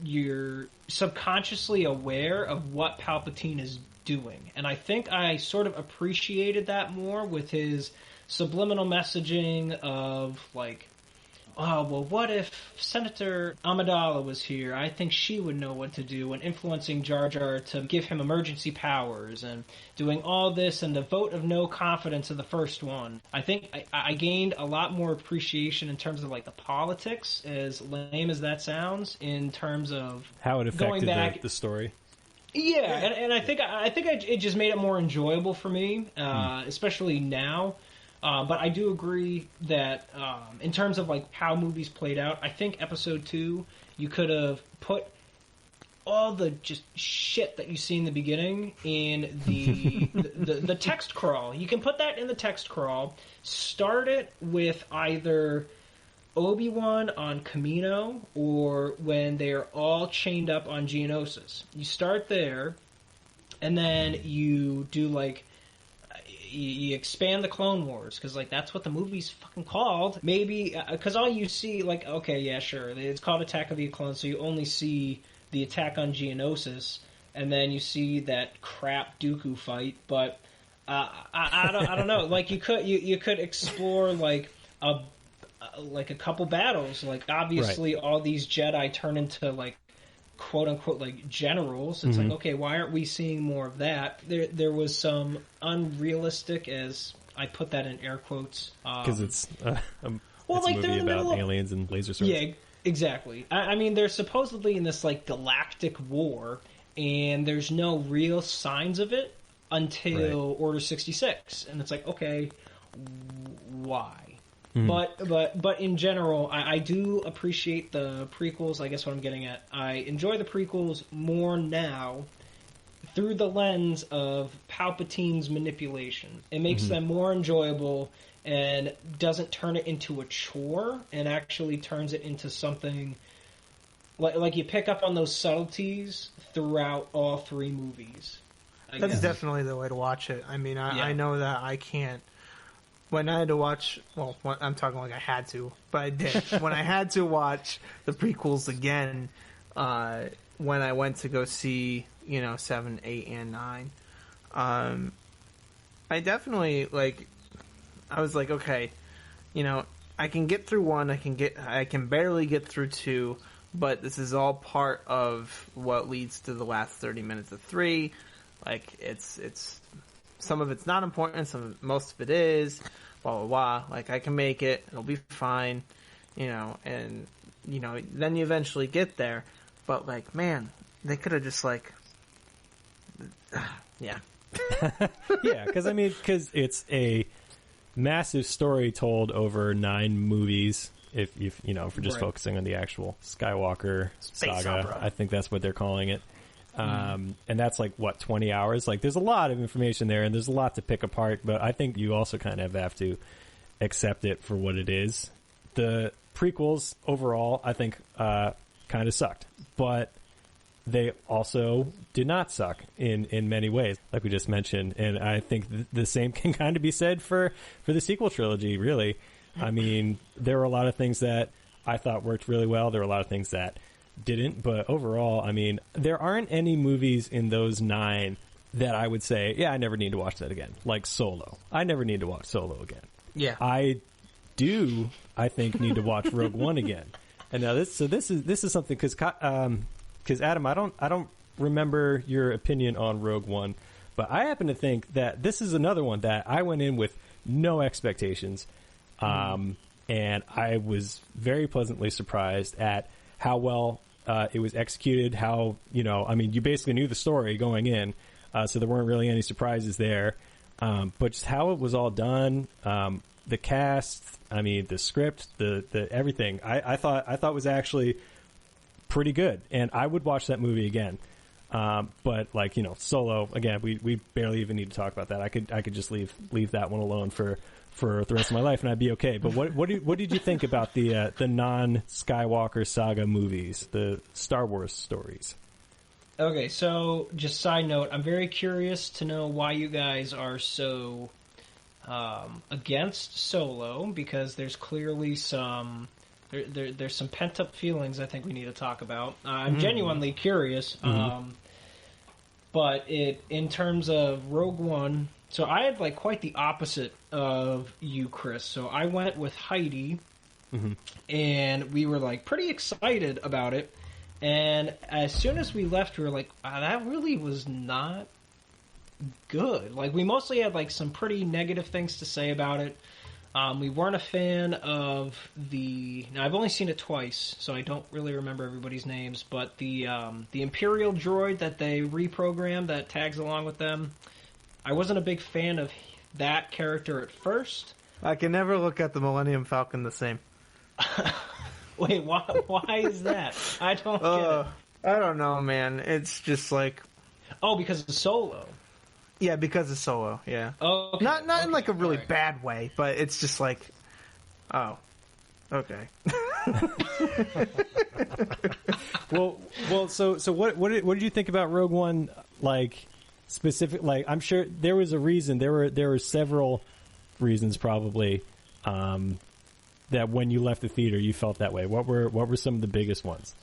you're subconsciously aware of what Palpatine is doing. And I think I sort of appreciated that more with his subliminal messaging of like, oh, well, what if Senator Amidala was here? I think she would know what to do, and influencing Jar Jar to give him emergency powers, and doing all this, and the vote of no confidence in the first one. I think I gained a lot more appreciation in terms of like the politics, as lame as that sounds, in terms of how it affected the story. Yeah, and I think it just made it more enjoyable for me, especially now. But I do agree that in terms of like how movies played out, I think Episode 2, you could have put all the just shit that you see in the beginning in the text crawl. You can put that in the text crawl. Start it with either Obi-Wan on Kamino, or when they are all chained up on Geonosis. You start there, and then you do like, you expand the Clone Wars, because like that's what the movie's fucking called. Maybe because all you see, like, okay, yeah, sure, it's called Attack of the Clones, so you only see the attack on Geonosis, and then you see that crap Dooku fight. But I don't know. Like you could explore like a couple battles. Like obviously, all these Jedi turn into like quote unquote like generals. It's like, okay, why aren't we seeing more of that? There was some unrealistic, as I put that in air quotes, because it's well, it's like a movie about aliens and laser swords. Yeah, exactly. I mean, they're supposedly in this like galactic war, and there's no real signs of it until Order 66, and it's like, okay, why? But in general, I do appreciate the prequels. I guess what I'm getting at, I enjoy the prequels more now through the lens of Palpatine's manipulation. It makes them more enjoyable and doesn't turn it into a chore, and actually turns it into something like you pick up on those subtleties throughout all 3 movies. That's definitely the way to watch it. I mean, I know that I can't when I had to watch, I'm talking like I had to, but I did. When I had to watch the prequels again, when I went to go see, 7, 8, and 9, I definitely, I was like, okay, I can get through 1, I can barely get through 2, but this is all part of what leads to the last 30 minutes of 3. It's some of it's not important, most of it is, blah, blah, blah. I can make it, it'll be fine, and, then you eventually get there. But, man, they could have just, yeah. Yeah, because it's a massive story told over 9 movies. If we're just focusing on the actual Skywalker Space saga, opera. I think that's what they're calling it. And that's 20 hours. There's a lot of information there, and there's a lot to pick apart. But I think you also kind of have to accept it for what it is. The prequels overall, I think, kind of sucked, but they also did not suck in many ways, like we just mentioned. And I think the same can kind of be said for the sequel trilogy, really. I mean, there were a lot of things that I thought worked really well. There were a lot of things that didn't. But overall, I mean, there aren't any movies in those 9 that I would say, yeah, I never need to watch that again. Like Solo. I never need to watch Solo again. Yeah. I think, need to watch Rogue One again. And now this is something, because Adam, I don't remember your opinion on Rogue One, but I happen to think that this is another one that I went in with no expectations. And I was very pleasantly surprised at how well it was executed. How, you basically knew the story going in, so there weren't really any surprises there. But just how it was all done, the cast, the script, the everything, I thought was actually pretty good, and I would watch that movie again. But Solo, again, we barely even need to talk about that. I could just leave that one alone for the rest of my life, and I'd be okay. But what did you think about the non-Skywalker saga movies, the Star Wars stories? Okay, so just side note, I'm very curious to know why you guys are so against Solo, because there's clearly some there's some pent up feelings I think we need to talk about. I'm genuinely curious, but in terms of Rogue One. So I had quite the opposite of you, Chris. So I went with Heidi, and we were pretty excited about it. And as soon as we left, we were like, that really was not good. We mostly had some pretty negative things to say about it. We weren't a fan of now I've only seen it twice, so I don't really remember everybody's names. But the Imperial droid that they reprogrammed that tags along with them. I wasn't a big fan of that character at first. I can never look at the Millennium Falcon the same. Wait, why is that? I don't get it. I don't know, man. It's just Oh, because of Solo. Yeah, because of Solo, yeah. Oh, okay. Not in a really right. bad way, but it's just oh, okay. Well, so what did you think about Rogue One, specific? I'm sure there was a reason. There were several reasons probably that when you left the theater you felt that way. What were some of the biggest ones?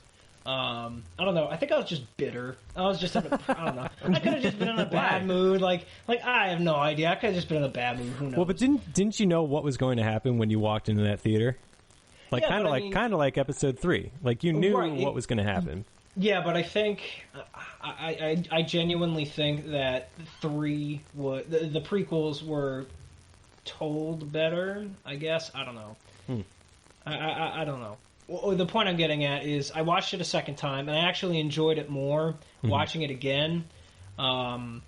I don't know. I think I was just bitter. I was just I don't know. I could have just been in a bad mood. I have no idea. I could have just been in a bad mood. Who knows? Well, but didn't you know what was going to happen when you walked into that theater? Kind of like Episode 3. You knew what was going to happen. Yeah, but I think I genuinely think that 3 the prequels were told better. I guess I don't know. I don't know. Well, the point I'm getting at is I watched it a second time, and I actually enjoyed it more watching it again. And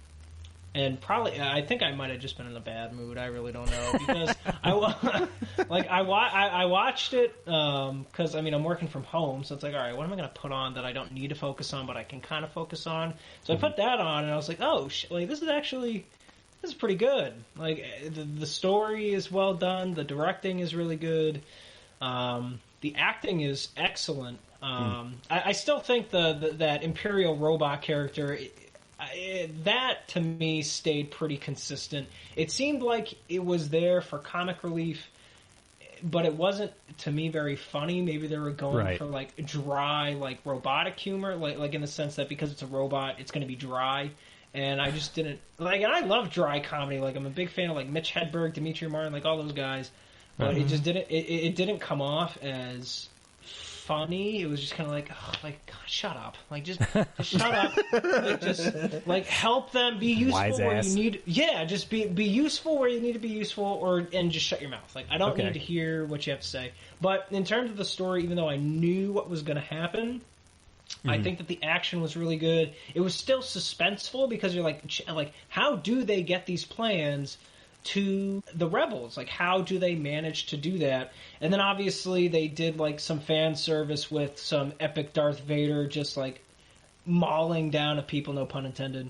probably, I think I might have just been in a bad mood. I really don't know, because I watched it because I'm working from home, so it's all right. What am I going to put on that I don't need to focus on, but I can kind of focus on? So I put that on, and I was like, oh, this is pretty good. The story is well done. The directing is really good. The acting is excellent. I still think that Imperial robot character, that to me stayed pretty consistent. It seemed like it was there for comic relief, but it wasn't, to me, very funny. Maybe they were going for like dry, like robotic humor, like in the sense that because it's a robot, it's going to be dry. And I just didn't like. And I love dry comedy. Like I'm a big fan of like Mitch Hedberg, Dimitri Martin, like all those guys. But it just didn't. It didn't come off as funny. It was just kind of like, God, shut up. Like just shut up. Like, just like help them be useful Wise where ass. you need. Yeah, just be useful where you need to be useful, and just shut your mouth. Like I don't need to hear what you have to say. But in terms of the story, even though I knew what was going to happen, I think that the action was really good. It was still suspenseful because you're like, how do they get these plans to the rebels? Like, how do they manage to do that? And then obviously they did like some fan service with some epic Darth Vader just like mauling down at people, no pun intended.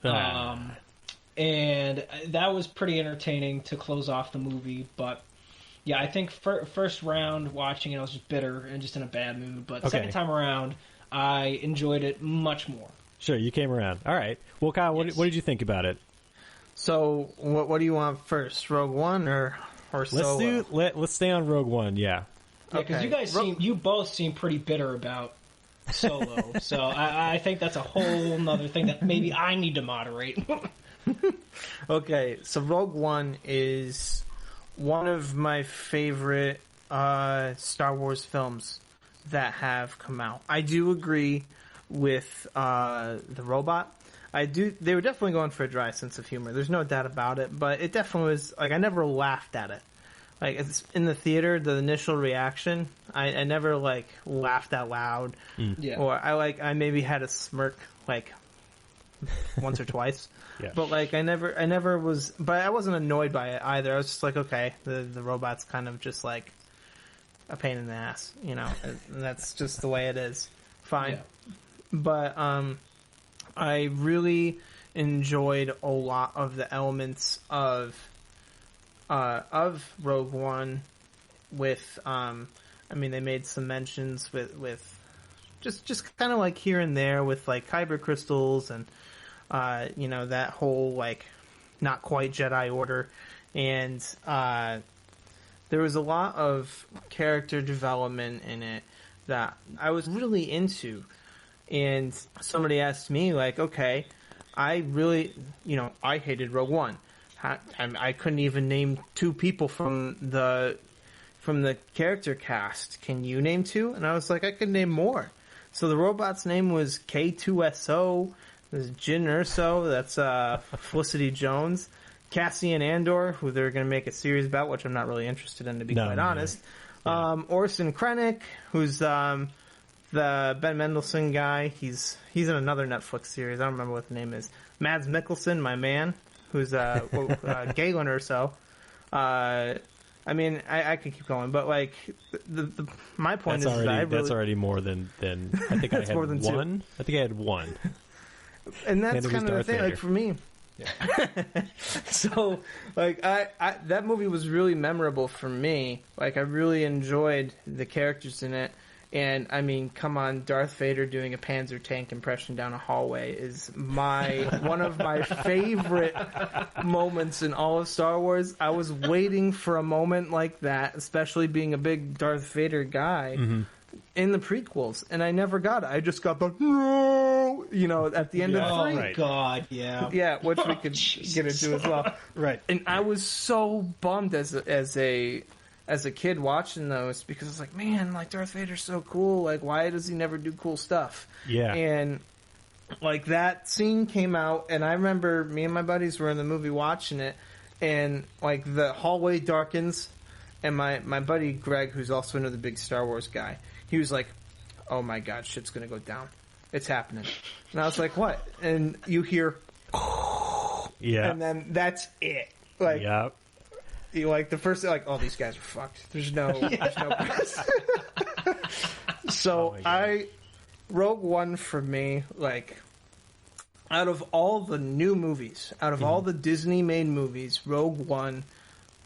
And that was pretty entertaining to close off the movie. But yeah, I think first round watching it, I was just bitter and just in a bad mood. But second time around, I enjoyed it much more. Sure, you came around. All right. Well, Kyle, what did you think about it? So, what do you want first, Rogue One or Solo? Let's stay on Rogue One. Yeah. Because you guys you both seem pretty bitter about Solo, so I think that's a whole nother thing that maybe I need to moderate. Okay, so Rogue One is one of my favorite Star Wars films that have come out. I do agree with the robot. They were definitely going for a dry sense of humor. There's no doubt about it, but it definitely was, like, I never laughed at it. Like, it's in the theater, the initial reaction, I never, like, laughed out loud. Yeah. Or I maybe had a smirk, like, once or twice. Yeah. But, like, I never was, but I wasn't annoyed by it either. I was just like, okay, the robot's kind of just, like, a pain in the ass, you know, and that's just the way it is. Fine. Yeah. But, I really enjoyed a lot of the elements of Rogue One with, they made some mentions with just kind of like here and there with like kyber crystals and, that whole like not quite Jedi Order. And, there was a lot of character development in it that I was really into. And somebody asked me, like, okay, I really, I hated Rogue One. I couldn't even name two people from the character cast. Can you name two? And I was like, I could name more. So the robot's name was K2SO. There's Jyn Erso. That's Felicity Jones. Cassian Andor, who they're going to make a series about, which I'm not really interested in, to be quite honest. Yeah. Orson Krennic, who's the Ben Mendelsohn guy. He's in another Netflix series. I don't remember what the name is. Mads Mikkelsen, my man, who's Galen Erso. I could keep going, but like my point that's is that's already more than I think I had more than one. Two. I think I had one, and that's and kind of the thing. Vader. Like for me, yeah. So like I that movie was really memorable for me. Like I really enjoyed the characters in it. And, come on, Darth Vader doing a Panzer tank impression down a hallway is one of my favorite moments in all of Star Wars. I was waiting for a moment like that, especially being a big Darth Vader guy in the prequels, and I never got it. I just got the, no, at the end of 3. Oh, God, yeah. Yeah, which we could get into as well. Right. And I was so bummed as a kid watching those because it's like, man, like Darth Vader's so cool. Like, why does he never do cool stuff? Yeah. And like that scene came out, and I remember me and my buddies were in the movie watching it, and like the hallway darkens, and my buddy Greg, who's also another big Star Wars guy, he was like, "Oh my God, shit's gonna go down. It's happening." And I was like, "What?" And you hear, yeah, and then that's it. Like, yeah. Like the first, like, oh, these guys are fucked. There's no. So Rogue One for me, like, out of all the new movies, out of all the Disney made movies, Rogue One,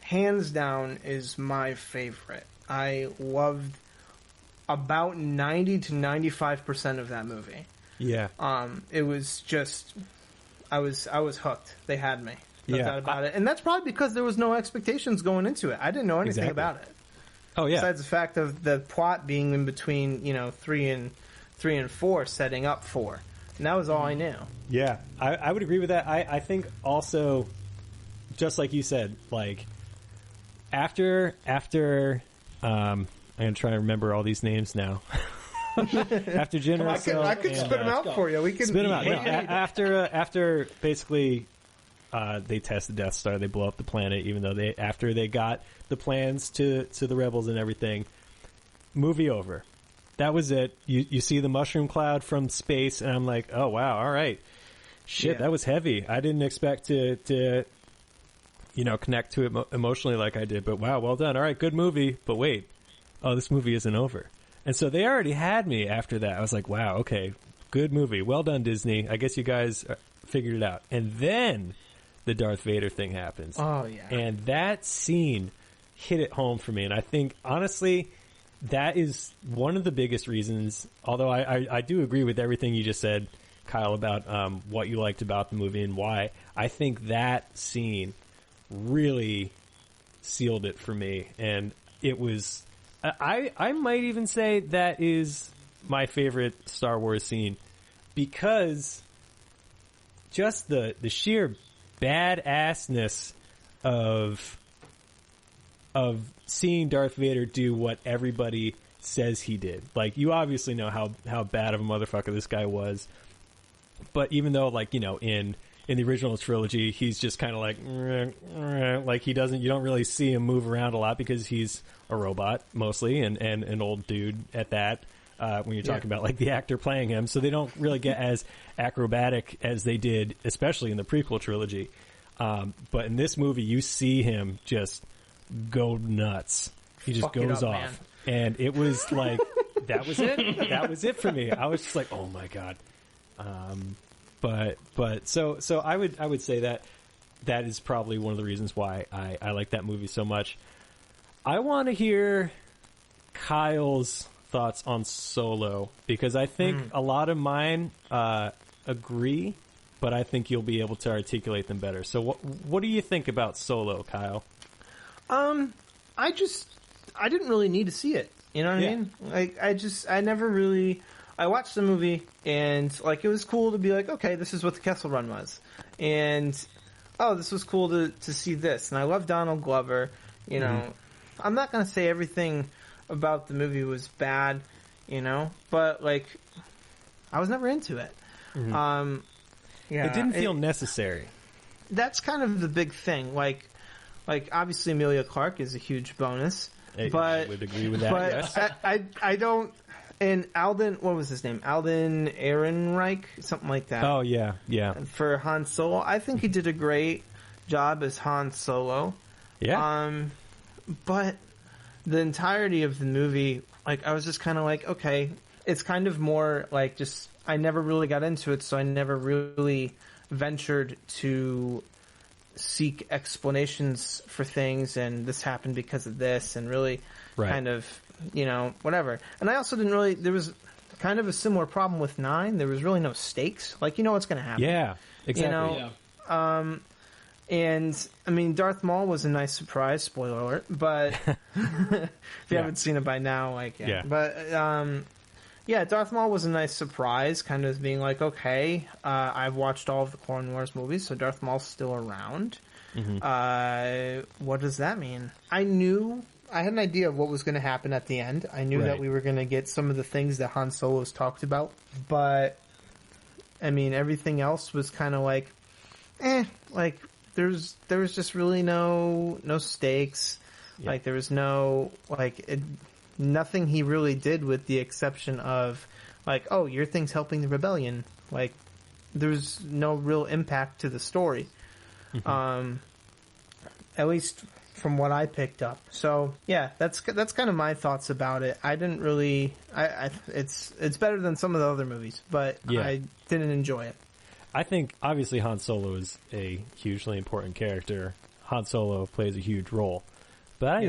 hands down, is my favorite. I loved about 90 to 95% of that movie. Yeah. It was just I was hooked. They had me. No Yeah. doubt about it. And that's probably because there was no expectations going into it. I didn't know anything Exactly. about it. Oh yeah. Besides the fact of the plot being in between, 3 and 4, setting up 4. And that was all I knew. Yeah, I would agree with that. I think also, just like you said, like after I'm gonna try and remember all these names now. After Jyn Erso, I could spit them out for you. We can spit them out. No, after basically they test the Death Star, they blow up the planet. Even though after they got the plans to the rebels and everything, movie over. That was it. You see the mushroom cloud from space, and I'm like, oh wow, all right, shit, that was heavy. I didn't expect to connect to it emotionally like I did, but wow, well done. All right, good movie. But wait, this movie isn't over. And so they already had me after that. I was like, wow, okay, good movie. Well done, Disney. I guess you guys figured it out. And then the Darth Vader thing happens. Oh, yeah. And that scene hit it home for me. And I think, honestly, that is one of the biggest reasons, although I do agree with everything you just said, Kyle, about what you liked about the movie and why. I think that scene really sealed it for me. And it was... I might even say that is my favorite Star Wars scene because just the sheer badassness of seeing Darth Vader do what everybody says he did. Like, you obviously know how bad of a motherfucker this guy was, but even though, like, in the original trilogy, he's just kind of like you don't really see him move around a lot because he's a robot mostly and an old dude at that. When you're talking about like the actor playing him, so they don't really get as acrobatic as they did, especially in the prequel trilogy. But in this movie, you see him just go nuts. He just goes off, man. And it was like that was it. That was it for me. I was just like, oh my god. But so I would say that is probably one of the reasons why I like that movie so much. I want to hear Kyle's thoughts on Solo because I think a lot of mine agree, but I think you'll be able to articulate them better. So what do you think about Solo, Kyle? I didn't really need to see it. You know what I mean? Like I never really. I watched the movie and like it was cool to be like, okay, this is what the Kessel Run was, and this was cool to see this. And I love Donald Glover. You know, I'm not gonna say everything about the movie was bad, but like I was never into it. It didn't feel necessary. That's kind of the big thing. Like obviously Emilia Clarke is a huge bonus, but I would agree with that. But yes. I don't. And Alden, what was his name? Alden Ehrenreich, something like that. Oh yeah. For Han Solo, I think he did a great job as Han Solo. Yeah. But the entirety of the movie, like, I was just kind of like, okay, it's kind of more like just, I never really got into it, so I never really ventured to seek explanations for things, and this happened because of this, and really kind of, whatever. And I also didn't really, there was kind of a similar problem with 9. There was really no stakes. Like, what's going to happen. Yeah, exactly. And, I mean, Darth Maul was a nice surprise, spoiler alert, but if you haven't seen it by now, But, Darth Maul was a nice surprise, kind of being like, okay, I've watched all of the Clone Wars movies, so Darth Maul's still around. What does that mean? I had an idea of what was going to happen at the end. I knew that we were going to get some of the things that Han Solo's talked about, but, I mean, everything else was kind of like, there was just really no stakes. Yeah. Like there was no nothing he really did with the exception of like, oh, your thing's helping the rebellion. Like there's no real impact to the story. At least from what I picked up. So yeah, that's kind of my thoughts about it. I didn't really. It's better than some of the other movies, but I didn't enjoy it. I think, obviously, Han Solo is a hugely important character. Han Solo plays a huge role. But I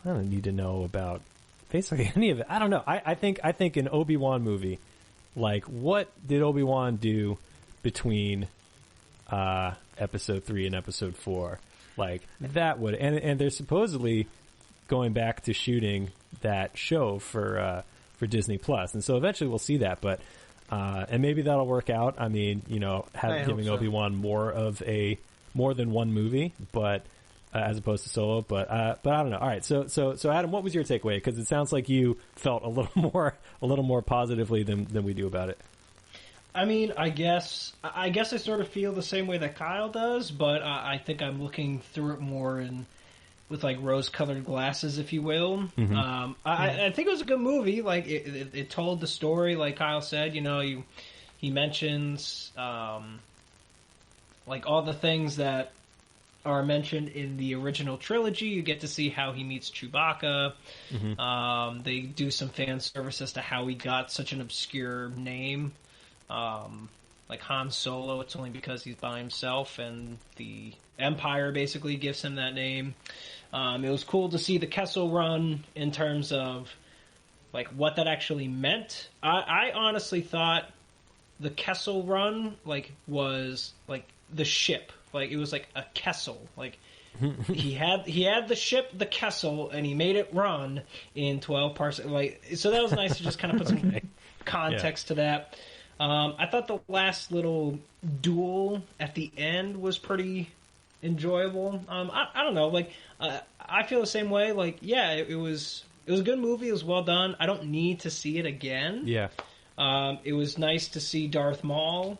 don't need to know about basically any of it. I don't know. I think an Obi-Wan movie, like, what did Obi-Wan do between Episode 3 and Episode 4. Like, that would... And they're supposedly going back to shooting that show for Disney Plus, and so eventually we'll see that. But and maybe that'll work out. I mean, giving Obi-Wan more than one movie, but as opposed to Solo. But I don't know. All right, so Adam, what was your takeaway? Because it sounds like you felt a little more positively than we do about it. I mean, I guess I sort of feel the same way that Kyle does, but I think I'm looking through it more with like rose-colored glasses, if you will. Mm-hmm. I think it was a good movie. Like it told the story, like Kyle said. He mentions like all the things that are mentioned in the original trilogy. You get to see how he meets Chewbacca. Mm-hmm. They do some fan service as to how he got such an obscure name. Like Han Solo, it's only because he's by himself, and the Empire basically gives him that name. It was cool to see the Kessel Run in terms of like what that actually meant. I honestly thought the Kessel Run was like the ship, like it was like a Kessel, like he had the ship, the Kessel, and he made it run in 12 parsecs. Like, so that was nice to just kind of put some context to that. I thought the last little duel at the end was pretty enjoyable. I don't know, like I feel the same way. Like, yeah, it was a good movie. It was well done. I don't need to see it again. Yeah. It was nice to see Darth Maul.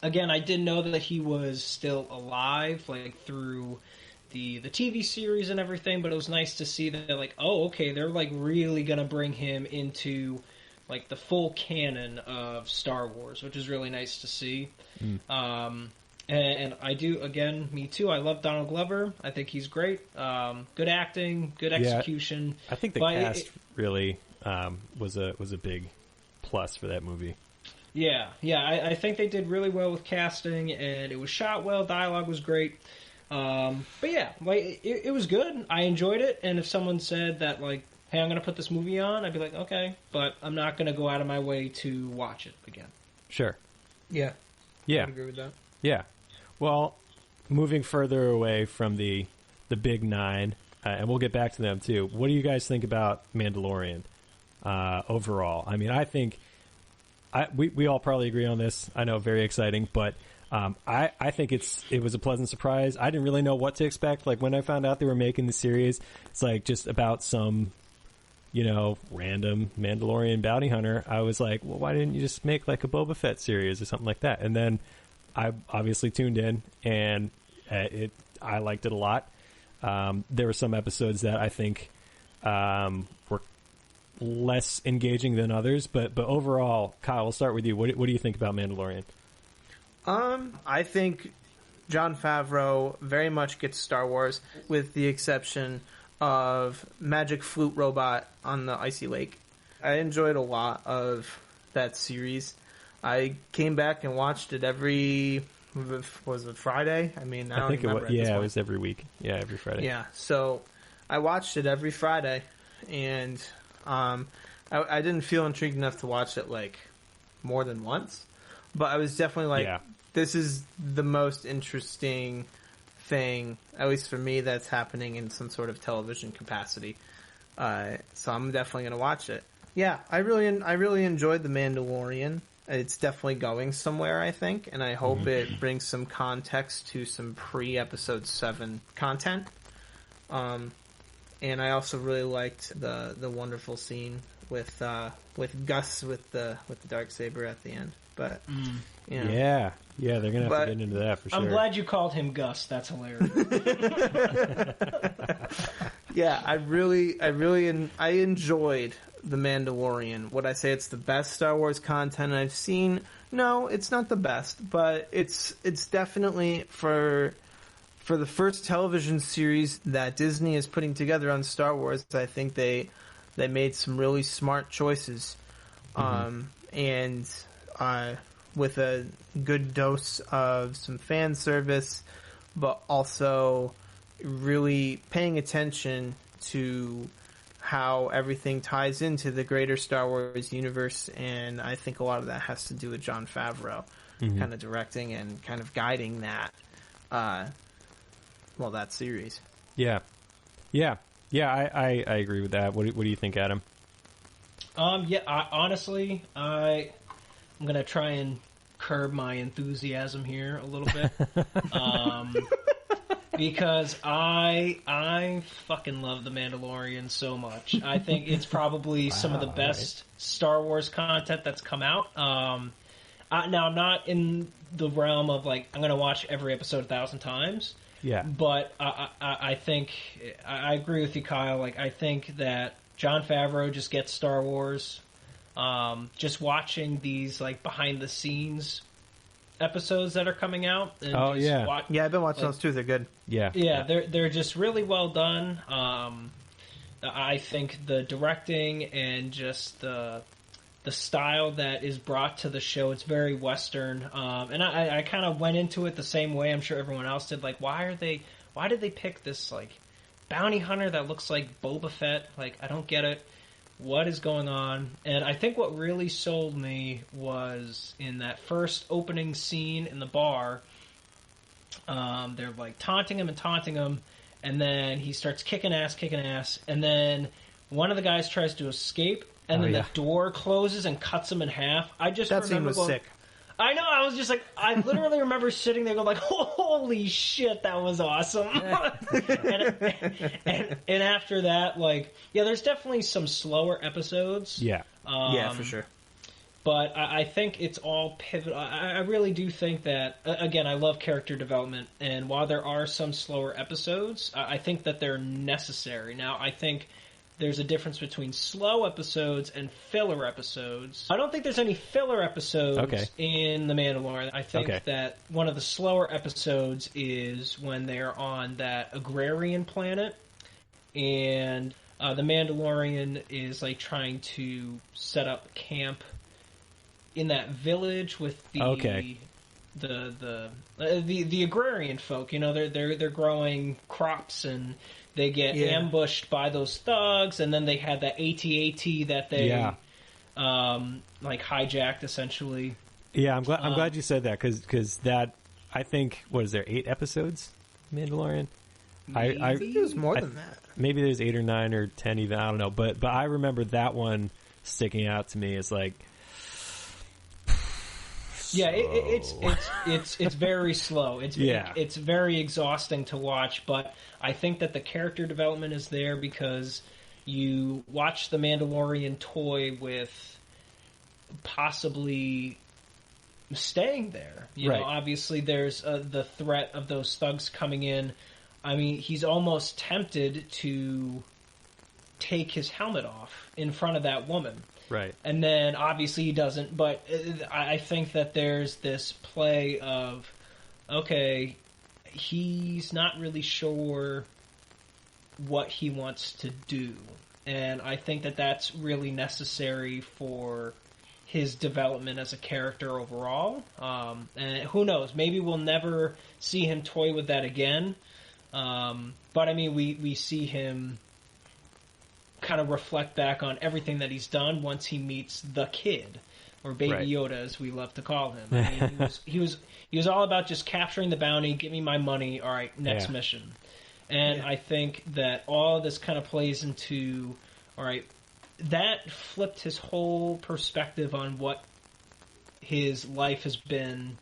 Again, I didn't know that he was still alive, like through the TV series and everything. But it was nice to see that, like, oh, okay, they're like really gonna bring him into like the full canon of Star Wars, which is really nice to see. And I do, again, me too. I love Donald Glover. I think he's great. Good acting, good execution. I think the cast really was a big plus for that movie. Yeah. I think they did really well with casting, and it was shot well. Dialogue was great. But yeah, like it was good. I enjoyed it. And if someone said that, like, hey, I'm going to put this movie on, I'd be like, okay, but I'm not going to go out of my way to watch it again. Sure. Yeah. Yeah. I agree with that. Yeah. Well, moving further away from the big nine, and we'll get back to them too. What do you guys think about Mandalorian overall? I mean, I think we all probably agree on this. I know, very exciting, but I think it was a pleasant surprise. I didn't really know what to expect. Like, when I found out they were making the series, it's like just about some, random Mandalorian bounty hunter. I was like, well, why didn't you just make like a Boba Fett series or something like that? And then I obviously tuned in, and I liked it a lot. There were some episodes that I think were less engaging than others, but overall, Kyle, we'll start with you. What do you think about Mandalorian? I think Jon Favreau very much gets Star Wars, with the exception of Magic Flute Robot on the Icy Lake. I enjoyed a lot of that series. I came back and watched it every, was it Friday? I mean, I think remember it was every week. Yeah, every Friday. Yeah, so I watched it every Friday, and I didn't feel intrigued enough to watch it like more than once, but I was definitely like, this is the most interesting thing, at least for me, that's happening in some sort of television capacity. So I'm definitely going to watch it. Yeah, I really enjoyed The Mandalorian. It's definitely going somewhere, I think, and I hope it brings some context to some pre-Episode 7 content. And I also really liked the wonderful scene with Gus with the Darksaber at the end. But yeah, they're gonna have to get into that for sure. I'm glad you called him Gus. That's hilarious. Yeah, I enjoyed The Mandalorian. Would I say it's the best Star Wars content I've seen? No, it's not the best, but it's definitely for the first television series that Disney is putting together on Star Wars. I think they made some really smart choices, and with a good dose of some fan service, but also really paying attention to how everything ties into the greater Star Wars universe, and I think a lot of that has to do with Jon Favreau. kind of directing and kind of guiding that, that series. Yeah. I agree with that. What do you think, Adam? Honestly, I'm gonna try and curb my enthusiasm here a little bit, because I fucking love The Mandalorian so much. I think it's probably some of the best Star Wars content that's come out. Now I'm not in the realm of like I'm gonna watch every episode 1,000 times. Yeah, but I think I agree with you, Kyle. Like I think that Jon Favreau just gets Star Wars. Just watching these like behind the scenes episodes that are coming out. And I've been watching those too. They're good. Yeah, they're just really well done. I think the directing and just the style that is brought to the show, it's very Western. And I kind of went into it the same way I'm sure everyone else did. Like, why did they pick this, like, bounty hunter that looks like Boba Fett? Like, I don't get it. What is going on? And I think what really sold me was in that first opening scene in the bar, they're, like, taunting him, and then he starts kicking ass, and then one of the guys tries to escape, and then the door closes and cuts him in half. That scene was sick. I know, I was just like, I literally remember sitting there going like, holy shit, that was awesome. and after that, like, there's definitely some slower episodes. Yeah. For sure. But I think it's all pivotal. I really do think that, again, I love character development, and while there are some slower episodes, I think that they're necessary. Now, I think there's a difference between slow episodes and filler episodes. I don't think there's any filler episodes in The Mandalorian. I think that one of the slower episodes is when they're on that agrarian planet, and the Mandalorian is like trying to set up camp in that village with the agrarian folk. You know, they're growing crops and they get ambushed by those thugs, and then they had that AT-AT that they like hijacked essentially. Yeah, I'm glad you said that because that, I think, what is there, 8 episodes, Mandalorian? Maybe it was more than that. Maybe there's 8 or 9 or 10 even. I don't know, but I remember that one sticking out to me as like. Yeah, it's very slow. It's very exhausting to watch, but I think that the character development is there because you watch the Mandalorian toy with possibly staying there. You know, obviously there's the threat of those thugs coming in. I mean, he's almost tempted to take his helmet off in front of that woman. Right. And then, obviously, he doesn't, but I think that there's this play of, okay, he's not really sure what he wants to do. And I think that that's really necessary for his development as a character overall. And who knows, maybe we'll never see him toy with that again. But, I mean, we see him kind of reflect back on everything that he's done once he meets the kid, or Baby Yoda, as we love to call him. I mean, he was all about just capturing the bounty, give me my money, all right, next mission. And I think that all this kind of plays into, all right, that flipped his whole perspective on what his life has been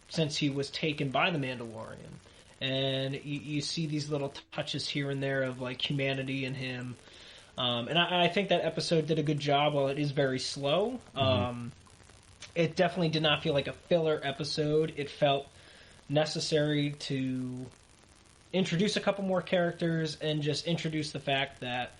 since he was taken by the Mandalorian. And you see these little touches here and there of like humanity in him. And I think that episode did a good job. While it is very slow, it definitely did not feel like a filler episode. It felt necessary to introduce a couple more characters and just introduce the fact that,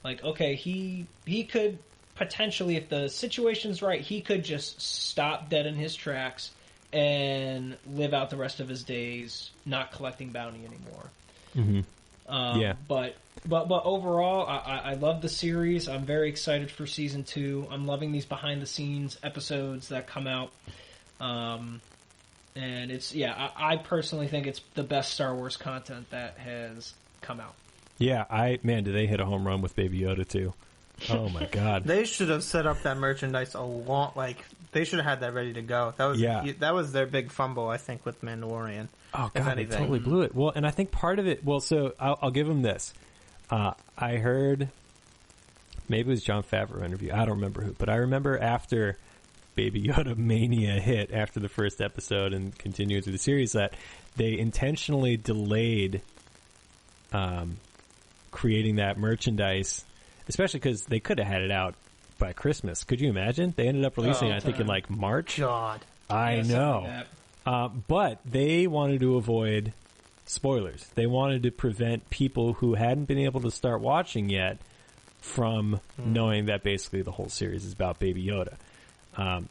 like, okay, he could potentially, if the situation's right, he could just stop dead in his tracks and live out the rest of his days not collecting bounty anymore. But overall, I love the series. I'm very excited for season 2. I'm loving these behind the scenes episodes that come out. And it's I personally think it's the best Star Wars content that has come out. Yeah, did they hit a home run with Baby Yoda too? Oh my god. They should have set up that merchandise They should have had that ready to go. That was their big fumble, I think, with Mandalorian. Oh god, they totally blew it. Well, and I think part of it. Well, so I'll give them this. I heard maybe it was Jon Favreau interview. I don't remember who, but I remember after Baby Yoda mania hit after the first episode and continued through the series that they intentionally delayed creating that merchandise, especially because they could have had it out by Christmas. Could you imagine? They ended up releasing it, I think, in like March. God. I know. But they wanted to avoid spoilers. They wanted to prevent people who hadn't been able to start watching yet from knowing that basically the whole series is about Baby Yoda.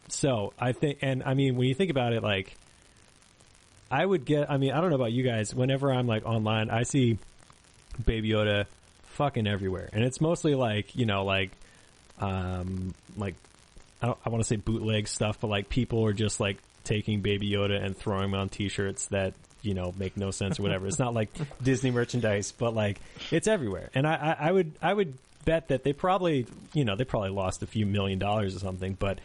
So I think, and I mean, when you think about it, like, I don't know about you guys, whenever I'm like online, I see Baby Yoda fucking everywhere. And it's mostly like, you know, like I want to say bootleg stuff, but like people are just like taking Baby Yoda and throwing them on t-shirts that, you know, make no sense or whatever. It's not like Disney merchandise, but like it's everywhere. And I would bet that they probably lost a few $1 million or something, but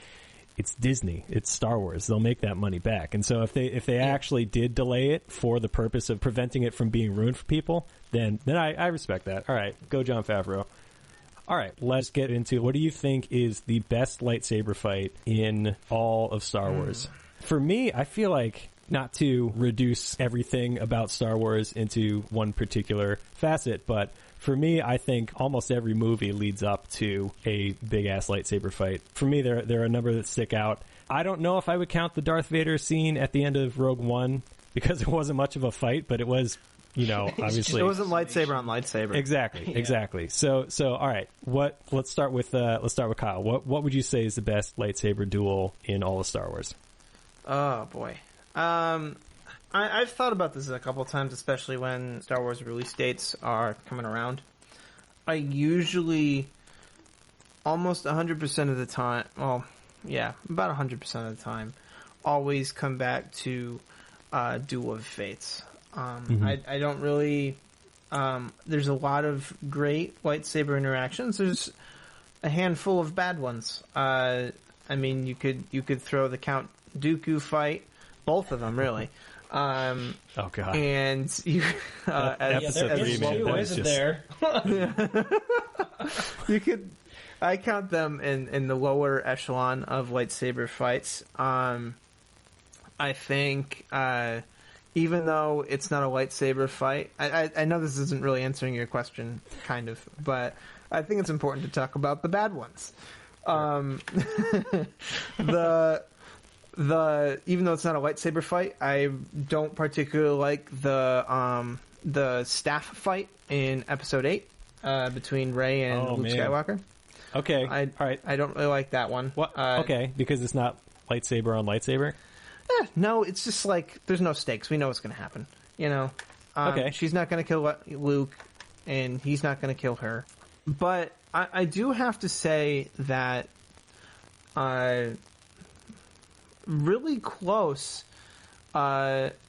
it's Disney, it's Star Wars. They'll make that money back. And so if they actually did delay it for the purpose of preventing it from being ruined for people, then I respect that. All right, go Jon Favreau. All right, let's get into what do you think is the best lightsaber fight in all of Star Wars? For me, I feel like, not to reduce everything about Star Wars into one particular facet, but for me, I think almost every movie leads up to a big-ass lightsaber fight. For me, there are a number that stick out. I don't know if I would count the Darth Vader scene at the end of Rogue One, because it wasn't much of a fight, but it was, you know, obviously... It wasn't lightsaber on lightsaber. Exactly. So all right, let's start with Kyle. What would you say is the best lightsaber duel in all of Star Wars? Oh, boy. I've thought about this a couple times, especially when Star Wars release dates are coming around. I usually, almost 100% of the time, well, yeah, about 100% of the time, always come back to Duel of Fates. I don't really... there's a lot of great lightsaber interactions. There's a handful of bad ones. I mean, you could throw the Count Dooku fight, both of them really. Oh god! And you, episode 3, man, that was just... you could. I count them in the lower echelon of lightsaber fights. I think even though it's not a lightsaber fight, I know this isn't really answering your question, kind of, but I think it's important to talk about the bad ones. Even though it's not a lightsaber fight, I don't particularly like the staff fight in Episode 8 between Rey and Luke Skywalker. Okay, all right. I don't really like that one. What? Okay, because it's not lightsaber on lightsaber? No, it's just like, there's no stakes. We know what's going to happen. You know? Okay. She's not going to kill Luke, and he's not going to kill her. But I do have to say that really close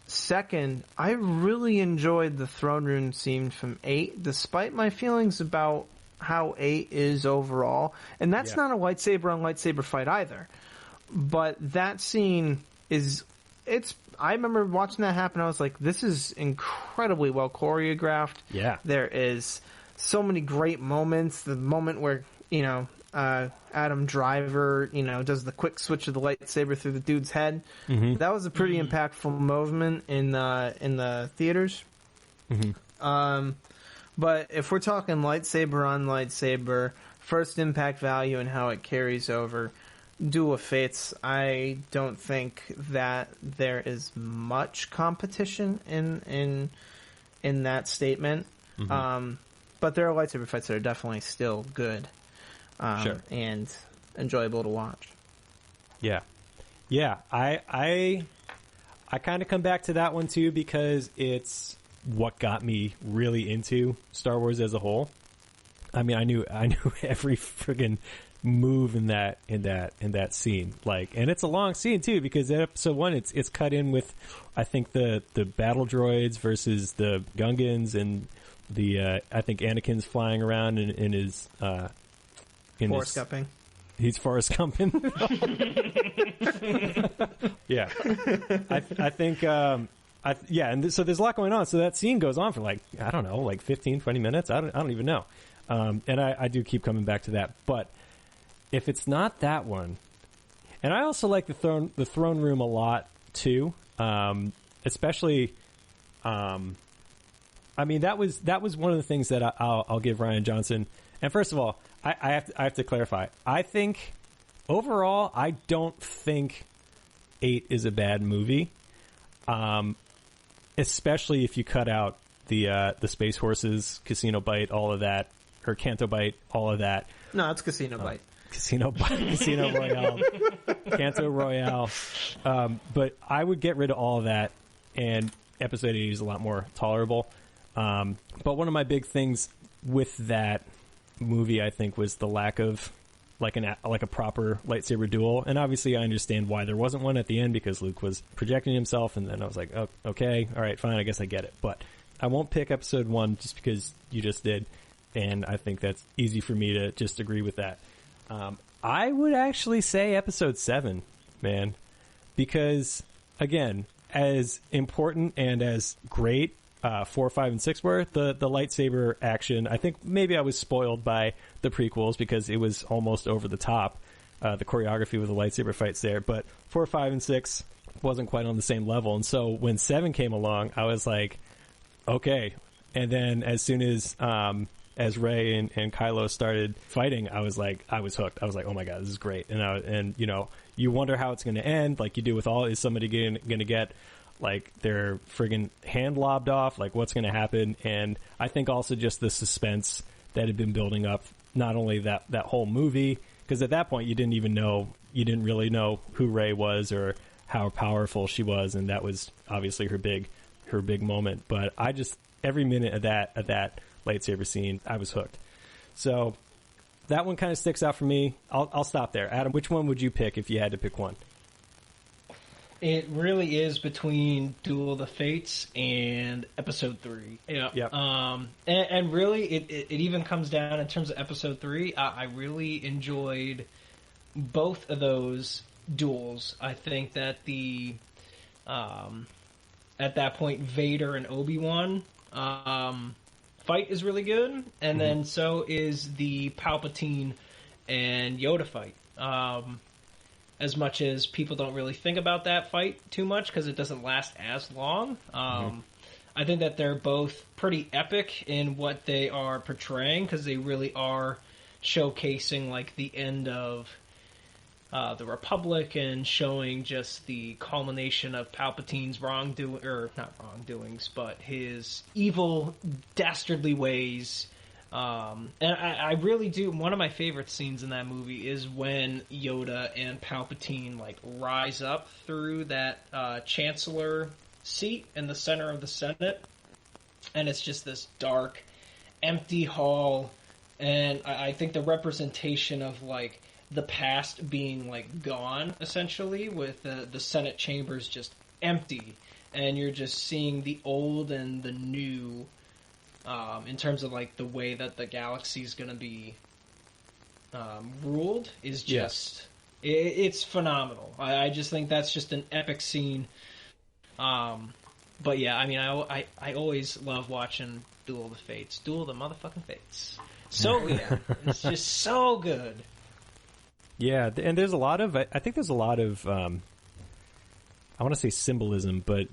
second, I really enjoyed the throne room scene from 8, despite my feelings about how 8 is overall. And that's not a lightsaber on lightsaber fight either. But that scene I remember watching that happen, I was like, this is incredibly well choreographed. Yeah. There is so many great moments. The moment where, you know, Adam Driver, you know, does the quick switch of the lightsaber through the dude's head. Mm-hmm. That was a pretty impactful moment in the theaters. Mm-hmm. But if we're talking lightsaber on lightsaber, first impact value and how it carries over, Duel of Fates, I don't think that there is much competition in that statement. Mm-hmm. But there are lightsaber fights that are definitely still good. Sure. And enjoyable to watch. Yeah. I kind of come back to that one too because it's what got me really into Star Wars as a whole. I mean, I knew every friggin' move in that scene. Like, and it's a long scene too because in episode 1 it's cut in with, I think, the battle droids versus the Gungans, and the I think Anakin's flying around in his Force cupping. He's Forrest Gumping. Yeah, I think. And so there's a lot going on. So that scene goes on for like, I don't know, like 15, 20 minutes. I don't even know. And I do keep coming back to that. But if it's not that one, and I also like the throne room a lot too, especially. I mean, that was one of the things that I'll give Rian Johnson. And first of all, I have to clarify. I think overall, I don't think 8 is a bad movie. Especially if you cut out the Space Horses, Casino Bite, all of that, or Canto Bite, all of that. No, it's Casino Bite. Casino Bite, Casino Royale, Canto Royale. But I would get rid of all of that, and Episode 8 is a lot more tolerable. But one of my big things with that movie, I think, was the lack of like a proper lightsaber duel. And obviously I understand why there wasn't one at the end, because Luke was projecting himself, and then I was like, oh, okay, all right, fine, I guess I get it. But I won't pick Episode 1 just because you just did, and I think that's easy for me to just agree with that. I would actually say Episode 7, man, because, again, as important and as great 4, 5, and 6 were, the lightsaber action, I think maybe I was spoiled by the prequels because it was almost over the top, the choreography with the lightsaber fights there, but 4, 5, and 6 wasn't quite on the same level, and so when 7 came along, I was like, okay. And then as soon as Rey and Kylo started fighting, I was hooked. I was like, oh my god, this is great. And you wonder how it's going to end, like you do with all. Is somebody going to get like their friggin' hand lobbed off? Like, what's going to happen? And I think also just the suspense that had been building up, not only that whole movie, because at that point you didn't really know who Rey was or how powerful she was, and that was obviously her big moment. But I just, every minute of that lightsaber scene, I was hooked. So that one kind of sticks out for me. I'll stop there. Adam, which one would you pick if you had to pick one? It really is between Duel of the Fates and Episode 3. Yeah. Yep. And really, it even comes down in terms of Episode 3. I really enjoyed both of those duels. I think that at that point, Vader and Obi-Wan fight is really good, and then so is the Palpatine and Yoda fight. As much as people don't really think about that fight too much because it doesn't last as long, I think that they're both pretty epic in what they are portraying, because they really are showcasing like the end of the Republic and showing just the culmination of Palpatine's not wrongdoings, but his evil, dastardly ways. And I really do. One of my favorite scenes in that movie is when Yoda and Palpatine like rise up through that Chancellor seat in the center of the Senate, and it's just this dark, empty hall. And I think the representation of like the past being like gone, essentially, with the Senate chambers just empty, and you're just seeing the old and the new. In terms of like the way that the galaxy is going to be ruled is just it's phenomenal. I just think that's just an epic scene. But yeah, I mean, I always love watching Duel of the Fates, Duel of the motherfucking Fates. So yeah, it's just so good. Yeah, and there's a lot of I think there's a lot of I want to say symbolism, but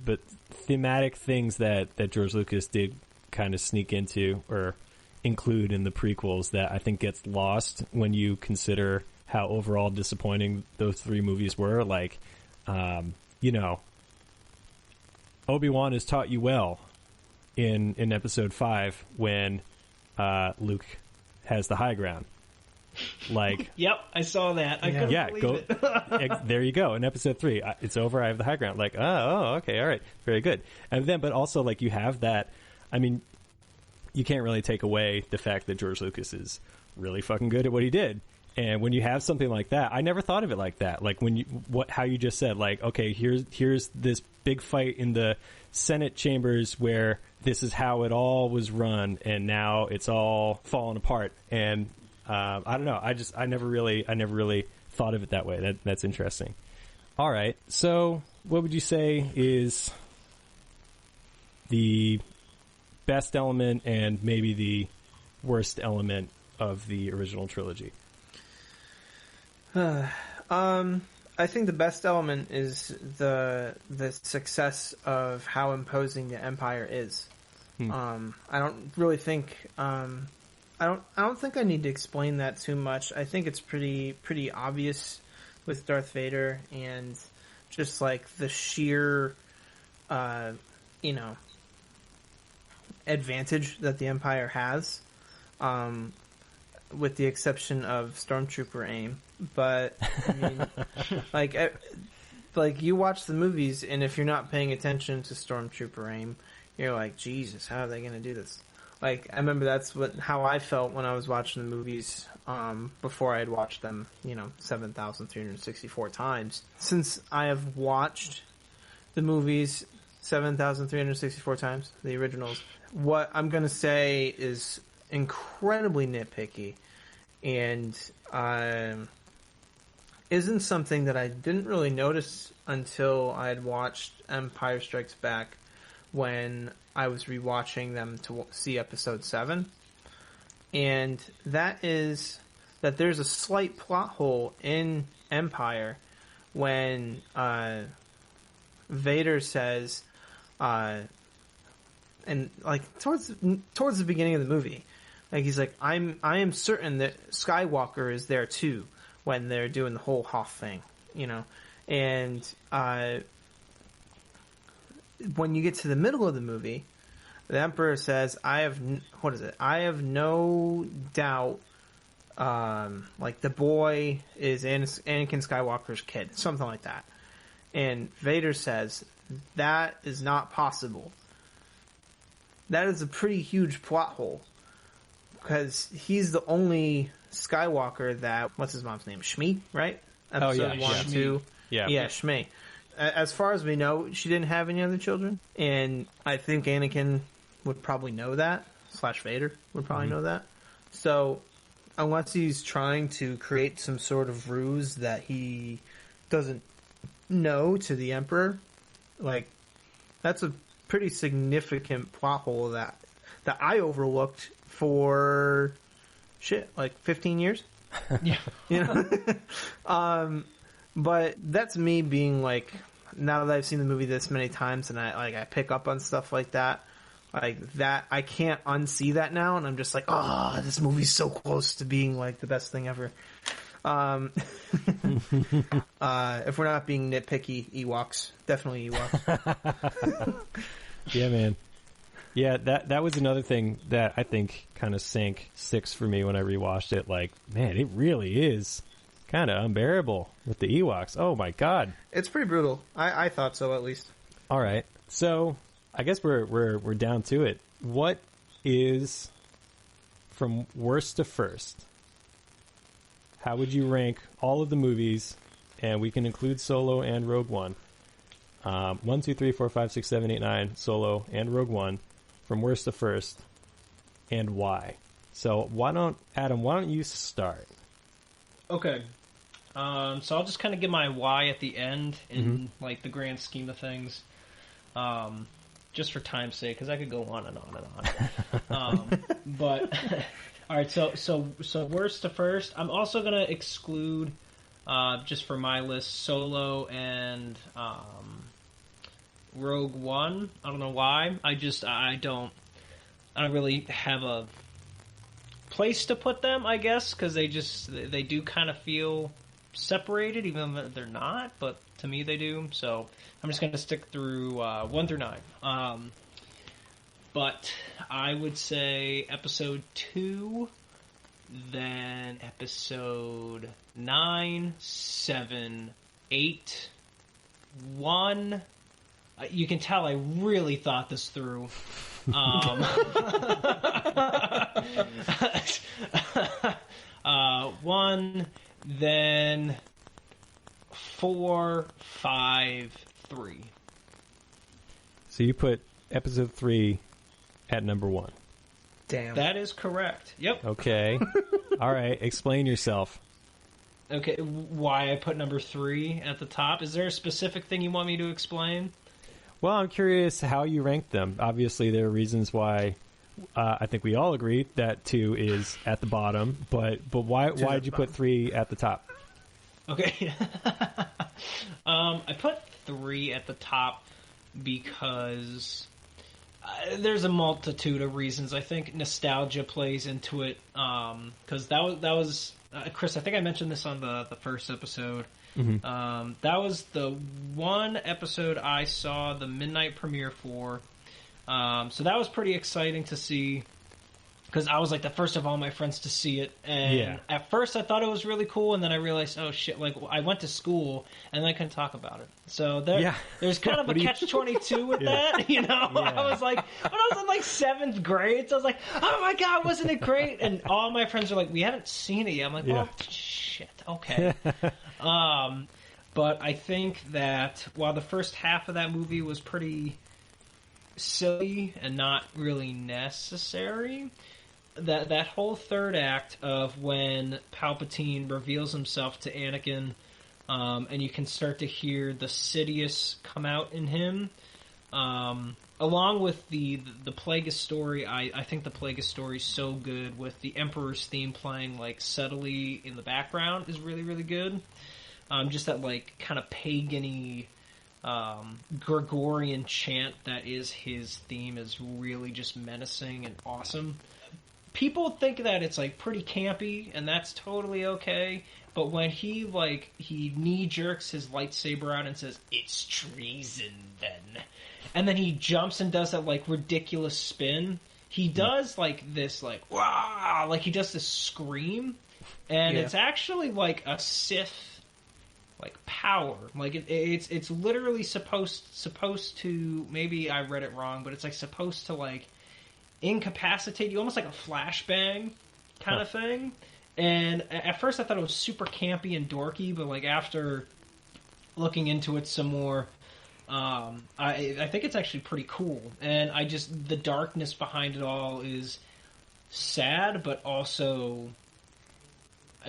thematic things that George Lucas did kind of sneak into or include in the prequels that I think gets lost when you consider how overall disappointing those 3 movies were. Like, Obi-Wan has taught you well in Episode 5 when Luke has the high ground. Like, yep, I saw that. I couldn't believe it. There you go. In Episode 3, it's over. I have the high ground. Like, oh, okay, all right, very good. And then, but also, like, you have that. I mean, you can't really take away the fact that George Lucas is really fucking good at what he did. And when you have something like that, I never thought of it like that. Like how you just said, like, okay, here's this big fight in the Senate chambers where this is how it all was run, and now it's all fallen apart. And I don't know. I never really thought of it that way. That's interesting. All right. So what would you say is the best element and maybe the worst element of the original trilogy? I think the best element is the success of how imposing the Empire is. I don't really think I don't think I need to explain that too much. I think it's pretty obvious with Darth Vader and just like the sheer advantage that the Empire has, with the exception of Stormtrooper aim. But I mean, like you watch the movies, and if you're not paying attention to Stormtrooper aim, you're like, Jesus, how are they going to do this? Like, I remember that's how I felt when I was watching the movies before I had watched them, 7,364 times. Since I have watched the movies 7,364 times, the originals, what I'm going to say is incredibly nitpicky and isn't something that I didn't really notice until I had watched Empire Strikes Back when I was rewatching them to see episode 7. And that is that there's a slight plot hole in Empire when Vader says, and like towards the beginning of the movie, like he's like, I am certain that Skywalker is there too when they're doing the whole Hoth thing, and when you get to the middle of the movie, the Emperor says, I have no doubt, like the boy is Anakin Skywalker's kid, something like that. And Vader says, that is not possible. That is a pretty huge plot hole. Because he's the only Skywalker that, what's his mom's name? Shmi, right? Episode 1, 2. Yeah, Shmi. As far as we know, she didn't have any other children. And I think Anakin would probably know that. / Vader would probably know that. So, unless he's trying to create some sort of ruse that he doesn't know to the Emperor, like, that's a pretty significant plot hole that I overlooked for like 15 years. Yeah. But that's me being like, now that I've seen the movie this many times and I pick up on stuff like that, I can't unsee that now, and I'm just like, oh, this movie's so close to being like the best thing ever. If we're not being nitpicky, Ewoks. Definitely Ewoks. Yeah, man. Yeah, that was another thing that I think kind of sank 6 for me when I rewatched it. Like, man, it really is kind of unbearable with the Ewoks. Oh my god, it's pretty brutal. I thought so, at least. All right, so I guess we're down to it. What is from worst to first? How would you rank all of the movies? And we can include Solo and Rogue One. 1, 2, 3, 4, 5, 6, 7, 8, 9, Solo and Rogue One, from worst to first, and why? So Adam, why don't you start? Okay. So I'll just kind of give my why at the end in like the grand scheme of things. Just for time's sake, because I could go on and on and on. But all right, so worst to first. I'm also gonna exclude, just for my list, Solo and Rogue One. I don't know why. I don't really have a place to put them, I guess, because they do kind of feel separated, even though they're not, but to me they do. So I'm just going to stick through 1 through 9. But I would say episode 2, then episode 9, 7, 8, 1. You can tell I really thought this through. 1, then 4, 5, 3. So you put episode 3 at number 1. Damn. That is correct. Yep. Okay. All right. Explain yourself. Okay, why I put number 3 at the top? Is there a specific thing you want me to explain? Well, I'm curious how you ranked them. Obviously, there are reasons why I think we all agree that 2 is at the bottom, but why did you put 3 at the top? Okay. I put 3 at the top because there's a multitude of reasons. I think nostalgia plays into it, because that was Chris, I think I mentioned this on the first episode. Mm-hmm. That was the one episode I saw the midnight premiere for. So that was pretty exciting to see, because I was like the first of all my friends to see it. And at first I thought it was really cool, and then I realized, oh shit, like I went to school and I couldn't talk about it. So there's kind of a catch-22 with that, you know? Yeah. I was like, when I was in like 7th grade, so I was like, oh my god, wasn't it great? And all my friends are like, we haven't seen it yet. I'm like, well, shit, okay. But I think that while the first half of that movie was pretty silly and not really necessary, that whole third act of when Palpatine reveals himself to Anakin, and you can start to hear the Sidious come out in him, along with the Plagueis story. I think the Plagueis story is so good, with the Emperor's theme playing like subtly in the background is really, really good. Just that like kind of pagan-y Gregorian chant that is his theme is really just menacing and awesome. People think that it's like pretty campy, and that's totally okay. But when he knee jerks his lightsaber out and says, "It's treason," and then he jumps and does that like ridiculous spin. He does like this like wow, like he does this scream, and it's actually like a Sith like power. Like it's literally supposed to, maybe I read it wrong, but it's like supposed to like incapacitate you, almost like a flashbang kind of thing. And at first I thought it was super campy and dorky, but like after looking into it some more, I think it's actually pretty cool. And the darkness behind it all is sad, but also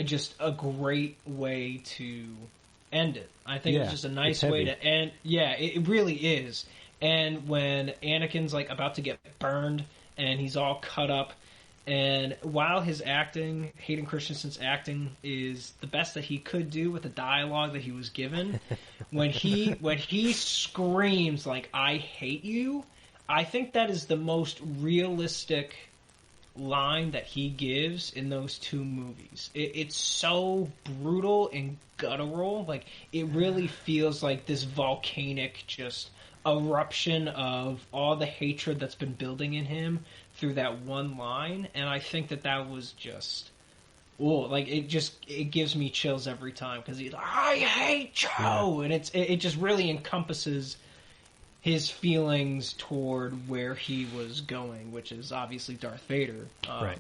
just a great way to end it. I think it's just a nice way to end. Yeah, it really is. And when Anakin's like about to get burned and he's all cut up, and while his acting, Hayden Christensen's acting, is the best that he could do with the dialogue that he was given, when he screams like "I hate you," I think that is the most realistic line that he gives in those two movies. It's so brutal and guttural. Like, it really feels like this volcanic just eruption of all the hatred that's been building in him through that one line. And I think that was just, it gives me chills every time, because he's like, "I hate you," and it just really encompasses his feelings toward where he was going, which is obviously Darth Vader. Right.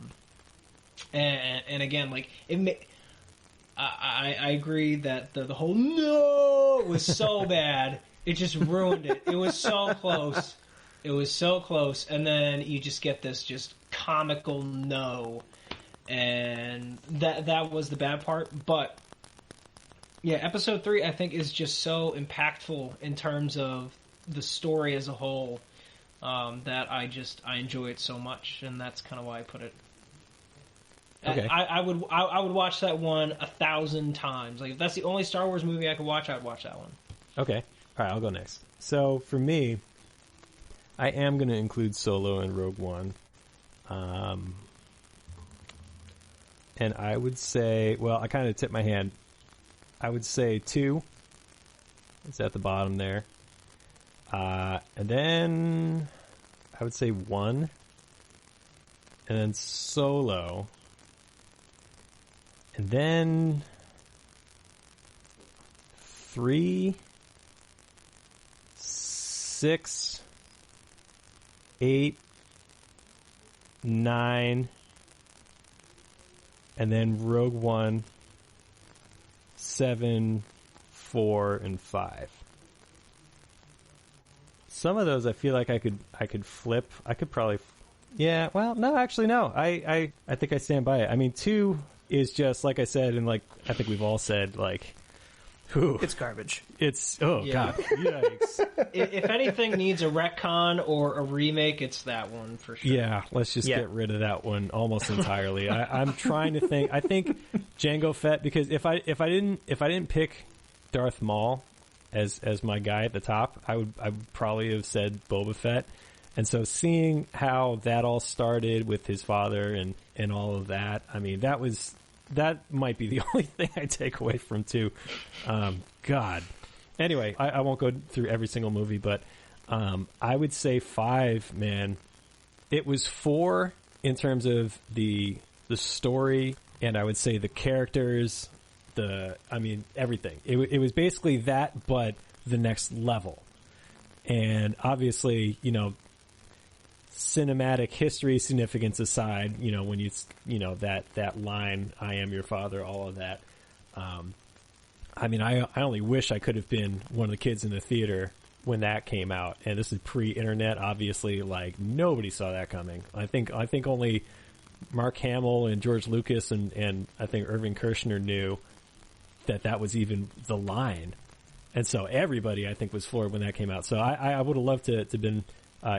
And again, like, I agree that the whole "no" was so bad. It just ruined it. It was so close. It was so close. And then you just get this just comical "no." And that was the bad part. But yeah, episode 3, I think, is just so impactful in terms of the story as a whole, that I enjoy it so much, and that's kind of why I put it. Okay. I would watch that one 1,000 times. Like, if that's the only Star Wars movie I could watch, I'd watch that one. Okay. All right, I'll go next. So for me, I am going to include Solo and Rogue One. And I would say, well, I kind of tipped my hand. I would say 2. It's at the bottom there. And then I would say 1. And then Solo. And then 3, 6, 8, 9, and then Rogue One, 7, 4, and 5. Some of those I feel like I could flip. I could probably Yeah, well, no, actually, no. I think I stand by it. I mean, 2 is just, like I said, and like I think we've all said, like, whew, It's garbage. it's, Yeah. God, yikes. If anything needs a retcon or a remake, it's that one for sure. Yeah, let's just get rid of that one almost entirely. I'm trying to think. I think Jango Fett, because if I didn't pick Darth Maul as my guy at the top, I would probably have said Boba Fett. And so seeing how that all started with his father and all of that, I mean, that might be the only thing I take away from 2. God. Anyway, I won't go through every single movie, but I would say 5, man. It was 4 in terms of the story, and I would say the characters, everything. It was basically that, but the next level. And obviously, cinematic history significance aside, when that line, "I am your father," all of that. I only wish I could have been one of the kids in the theater when that came out, and this is pre-internet. Obviously, like, nobody saw that coming. I think only Mark Hamill and George Lucas and I think Irving Kershner knew that was even the line, and so everybody, I think, was floored when that came out. So I would have loved to been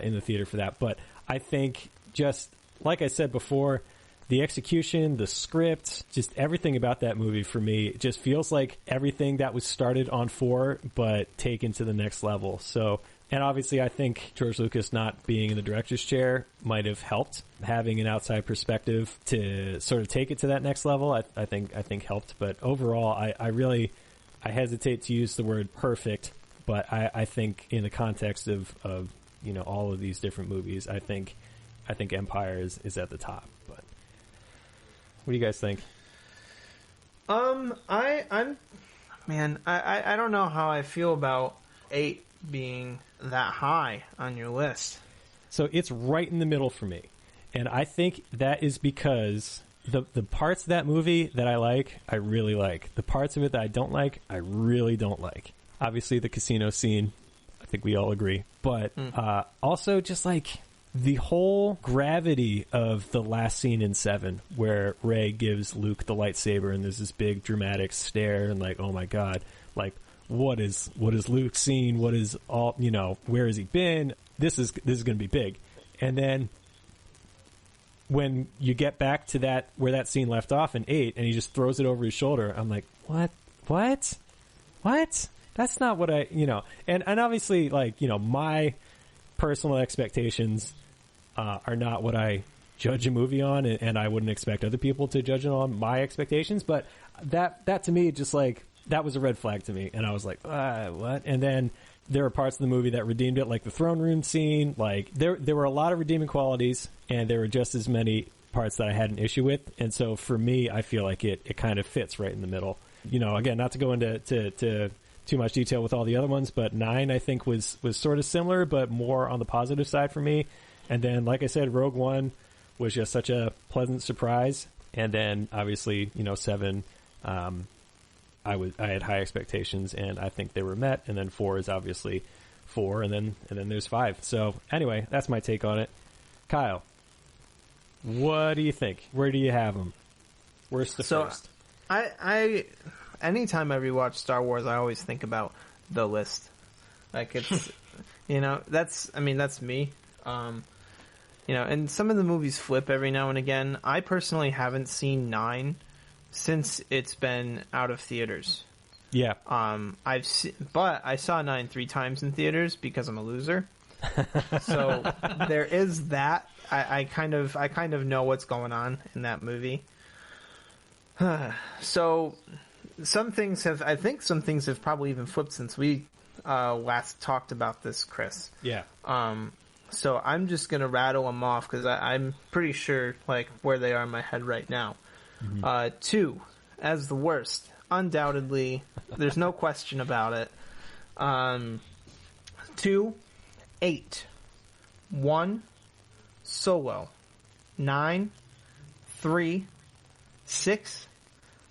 in the theater for that. But I think, just like I said before, the execution, the script, just everything about that movie for me just feels like everything that was started on 4 but taken to the next level. So, and obviously I think George Lucas not being in the director's chair might have helped. Having an outside perspective to sort of take it to that next level, I think helped. But overall, I hesitate to use the word perfect, but I think in the context of all of these different movies, I think Empire is at the top. But what do you guys think? I don't know how I feel about 8 being that high on your list. So it's right in the middle for me, and I think that is because the parts of that movie that I like, I really like. The parts of it that I don't like, I really don't like. Obviously, the casino scene, I think we all agree. But also just like the whole gravity of the last scene in 7, where Rey gives Luke the lightsaber and there's this big dramatic stare and like, oh my God, like what is Luke seen? What is all, where has he been? This is going to be big. And then when you get back to that, where that scene left off in 8, and he just throws it over his shoulder, I'm like, what? That's not what and obviously, like, my personal expectations are not what I judge a movie on, and I wouldn't expect other people to judge it on my expectations, but that to me, just like, that was a red flag to me, and I was like, what? And then there were parts of the movie that redeemed it, like the throne room scene. Like, there were a lot of redeeming qualities, and there were just as many parts that I had an issue with, and so for me, I feel like it kind of fits right in the middle. Again, not to go into too much detail with all the other ones, but 9, I think, was sort of similar, but more on the positive side for me. And then, like I said, Rogue One was just such a pleasant surprise. And then, obviously, 7, I had high expectations, and I think they were met. And then 4 is obviously 4, and then there's 5. So anyway, that's my take on it. Kyle, what do you think? Where do you have them? Where's the first? I anytime I rewatch Star Wars, I always think about the list. Like, it's that's me. And some of the movies flip every now and again. I personally haven't seen 9 since it's been out of theaters. Yeah. But I saw 9 3 times in theaters because I'm a loser. So there is that. I kind of know what's going on in that movie. So some things have probably even flipped since we last talked about this, Chris. Yeah. So I'm just gonna rattle them off because I'm pretty sure like where they are in my head right now. Mm-hmm. 2 as the worst, undoubtedly. There's no question about it. 2, 8, 1, Solo, 9, 3, 6,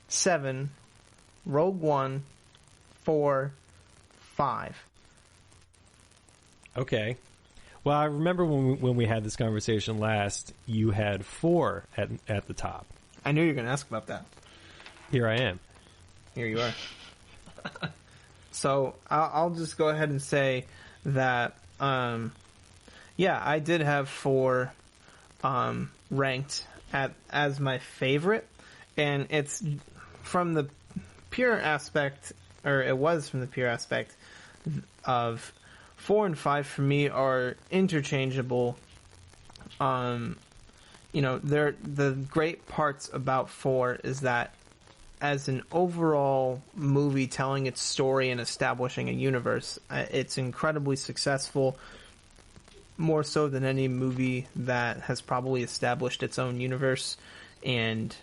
7, Rogue One, 4, 5. Okay. Well, I remember when we had this conversation last, you had 4 at the top. I knew you were going to ask about that. Here I am. Here you are. So I'll just go ahead and say that, I did have 4 ranked as my favorite, and it's from the pure aspect, or it was from the pure aspect of 4 and 5 for me are interchangeable. They're the great parts about 4 is that as an overall movie telling its story and establishing a universe, it's incredibly successful, more so than any movie that has probably established its own universe, and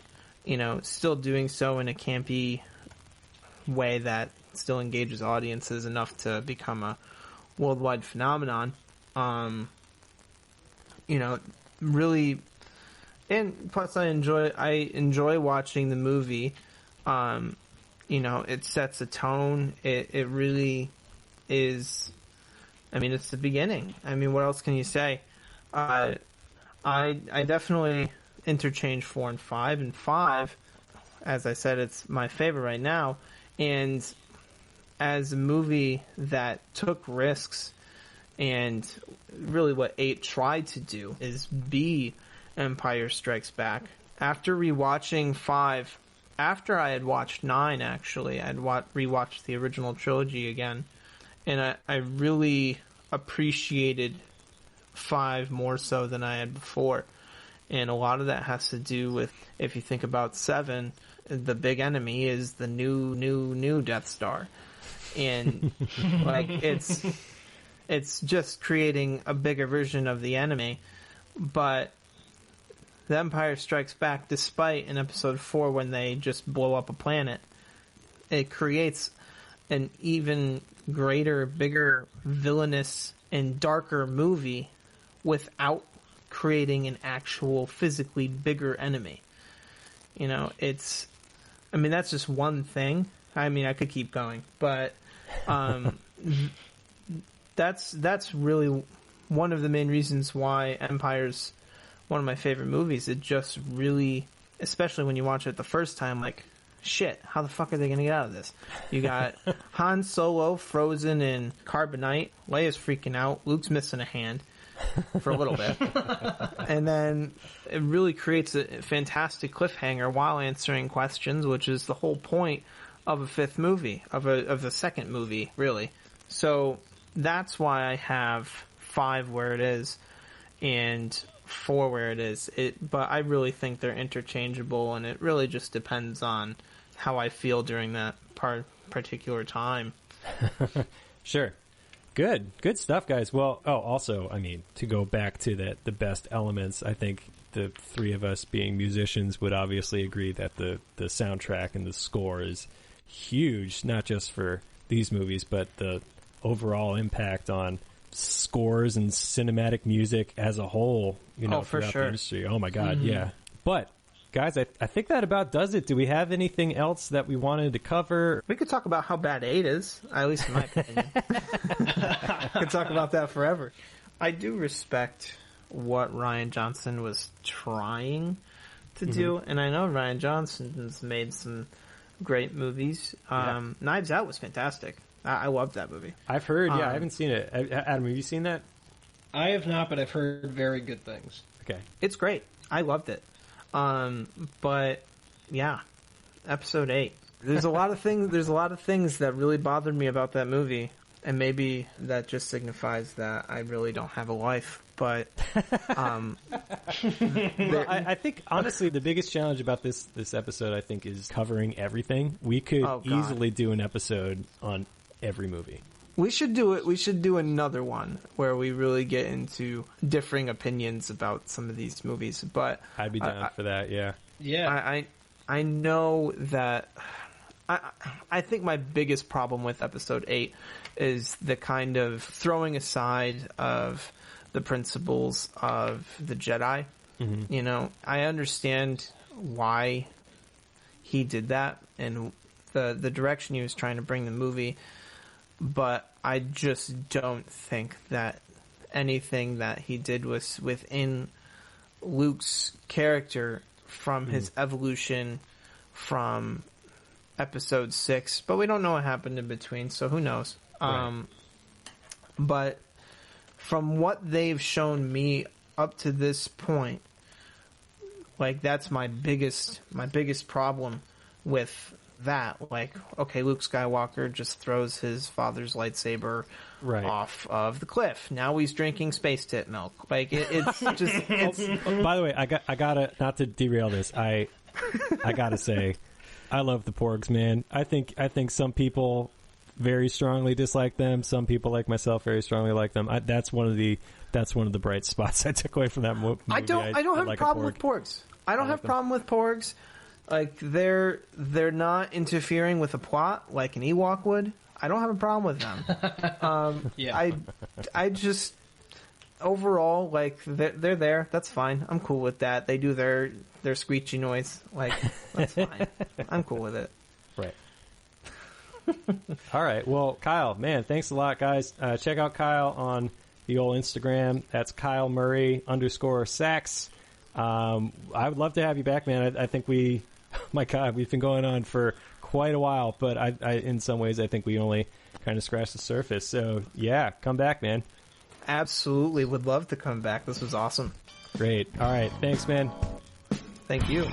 still doing so in a campy way that still engages audiences enough to become a worldwide phenomenon. Really, and plus I enjoy watching the movie. It sets a tone. It really is. I mean, it's the beginning. I mean, what else can you say? I definitely interchange 4 and 5. And 5, as I said, it's my favorite right now. And as a movie that took risks, and really what 8 tried to do is be Empire Strikes Back. After rewatching 5, after I had watched 9, actually, I'd rewatched the original trilogy again, and I really appreciated 5 more so than I had before. And a lot of that has to do with, if you think about 7, the big enemy is the new Death Star. And it's just creating a bigger version of the enemy. But The Empire Strikes Back, despite in episode 4 when they just blow up a planet, it creates an even greater, bigger, villainous, and darker movie without creating an actual physically bigger enemy. That's just one thing. I mean, I could keep going, but that's really one of the main reasons why Empire's one of my favorite movies. It just really, especially when you watch it the first time, like, shit, how the fuck are they going to get out of this? You got Han Solo frozen in carbonite, Leia's freaking out, Luke's missing a hand for a little bit. And then it really creates a fantastic cliffhanger while answering questions, which is the whole point of a 5th movie, of the 2nd movie, really. So that's why I have 5 where it is and 4 where it is. But I really think they're interchangeable, and it really just depends on how I feel during that particular time. Sure. Good stuff, guys. Well, also, I mean, to go back to the best elements, I think the 3 of us being musicians would obviously agree that the soundtrack and the score is huge, not just for these movies, but the overall impact on scores and cinematic music as a whole, throughout the industry. Oh my God, yeah. But guys, I think that about does it. Do we have anything else that we wanted to cover? We could talk about how bad 8 is, at least in my opinion. Could talk about that forever. I do respect what Rian Johnson was trying to do, and I know Rian Johnson's made some great movies. Knives Out was fantastic. I loved that movie. I've heard, I haven't seen it. Adam, have you seen that? I have not, but I've heard very good things. Okay. It's great. I loved it. But yeah, episode 8. There's a lot of things that really bothered me about that movie, and maybe that just signifies that I really don't have a life. But I think honestly the biggest challenge about this episode, I think, is covering everything. We could easily do an episode on every movie. We should do it. We should do another one where we really get into differing opinions about some of these movies. But I'd be down for that. Yeah. Yeah. I know that. I think my biggest problem with episode 8 is the kind of throwing aside of the principles of the Jedi. Mm-hmm. I understand why he did that and the direction he was trying to bring the movie, but I just don't think that anything that he did was within Luke's character from his evolution from episode 6, but we don't know what happened in between, so who knows. Right. But from what they've shown me up to this point, like, that's my biggest problem with that. Like, okay, Luke Skywalker just throws his father's lightsaber off of the cliff. Now he's drinking space tit milk. Like, it's just... By the way, I gotta, not to derail this, I gotta say, I love the Porgs, man. I think some people very strongly dislike them. Some people like myself very strongly like them. That's one of the bright spots I took away from that movie. I don't have a problem with Porgs. I don't have a problem with Porgs. Like, they're not interfering with the plot like an Ewok would. I don't have a problem with them. Yeah. I just overall, like, they're there. That's fine. I'm cool with that. They do their screechy noise. Like, that's fine. I'm cool with it. Right. All right. Well, Kyle, man, thanks a lot, guys. Check out Kyle on the old Instagram. That's Kyle Murray _Sax. I would love to have you back, man. I think my God, we've been going on for quite a while, but I in some ways, I think we only kind of scratched the surface. So, yeah, come back, man. Absolutely. Would love to come back. This was awesome. Great. All right. Thanks, man. Thank you.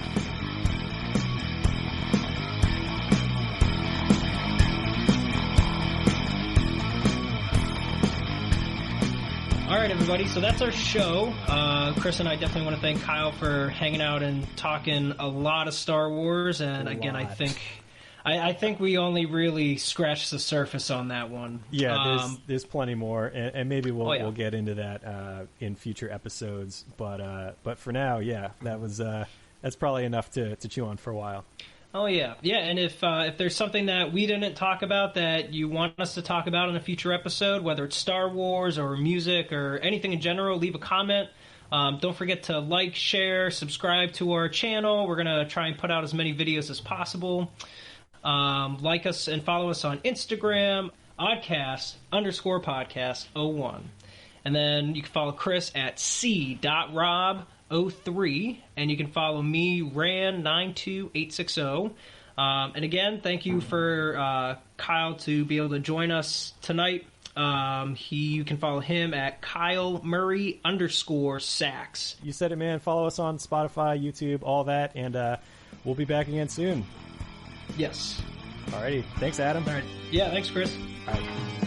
All right, everybody. So that's our show. Chris and I definitely want to thank Kyle for hanging out and talking a lot of Star Wars. And again, I think we only really scratched the surface on that one. Yeah, there's plenty more, and maybe we'll get into that in future episodes. But for now, yeah, that's probably enough to chew on for a while. Oh, yeah. Yeah, and if there's something that we didn't talk about that you want us to talk about in a future episode, whether it's Star Wars or music or anything in general, leave a comment. Don't forget to like, share, subscribe to our channel. We're going to try and put out as many videos as possible. Like us and follow us on Instagram, Oddcast _podcast01. And then you can follow Chris at c.rob03, and you can follow me, Ran92860. And again, thank you for Kyle to be able to join us tonight. You can follow him at Kyle Murray _Sax. You said it, man. Follow us on Spotify, YouTube, all that, and we'll be back again soon. Yes. Alrighty. Thanks, Adam. All right. Yeah, thanks, Chris. All right.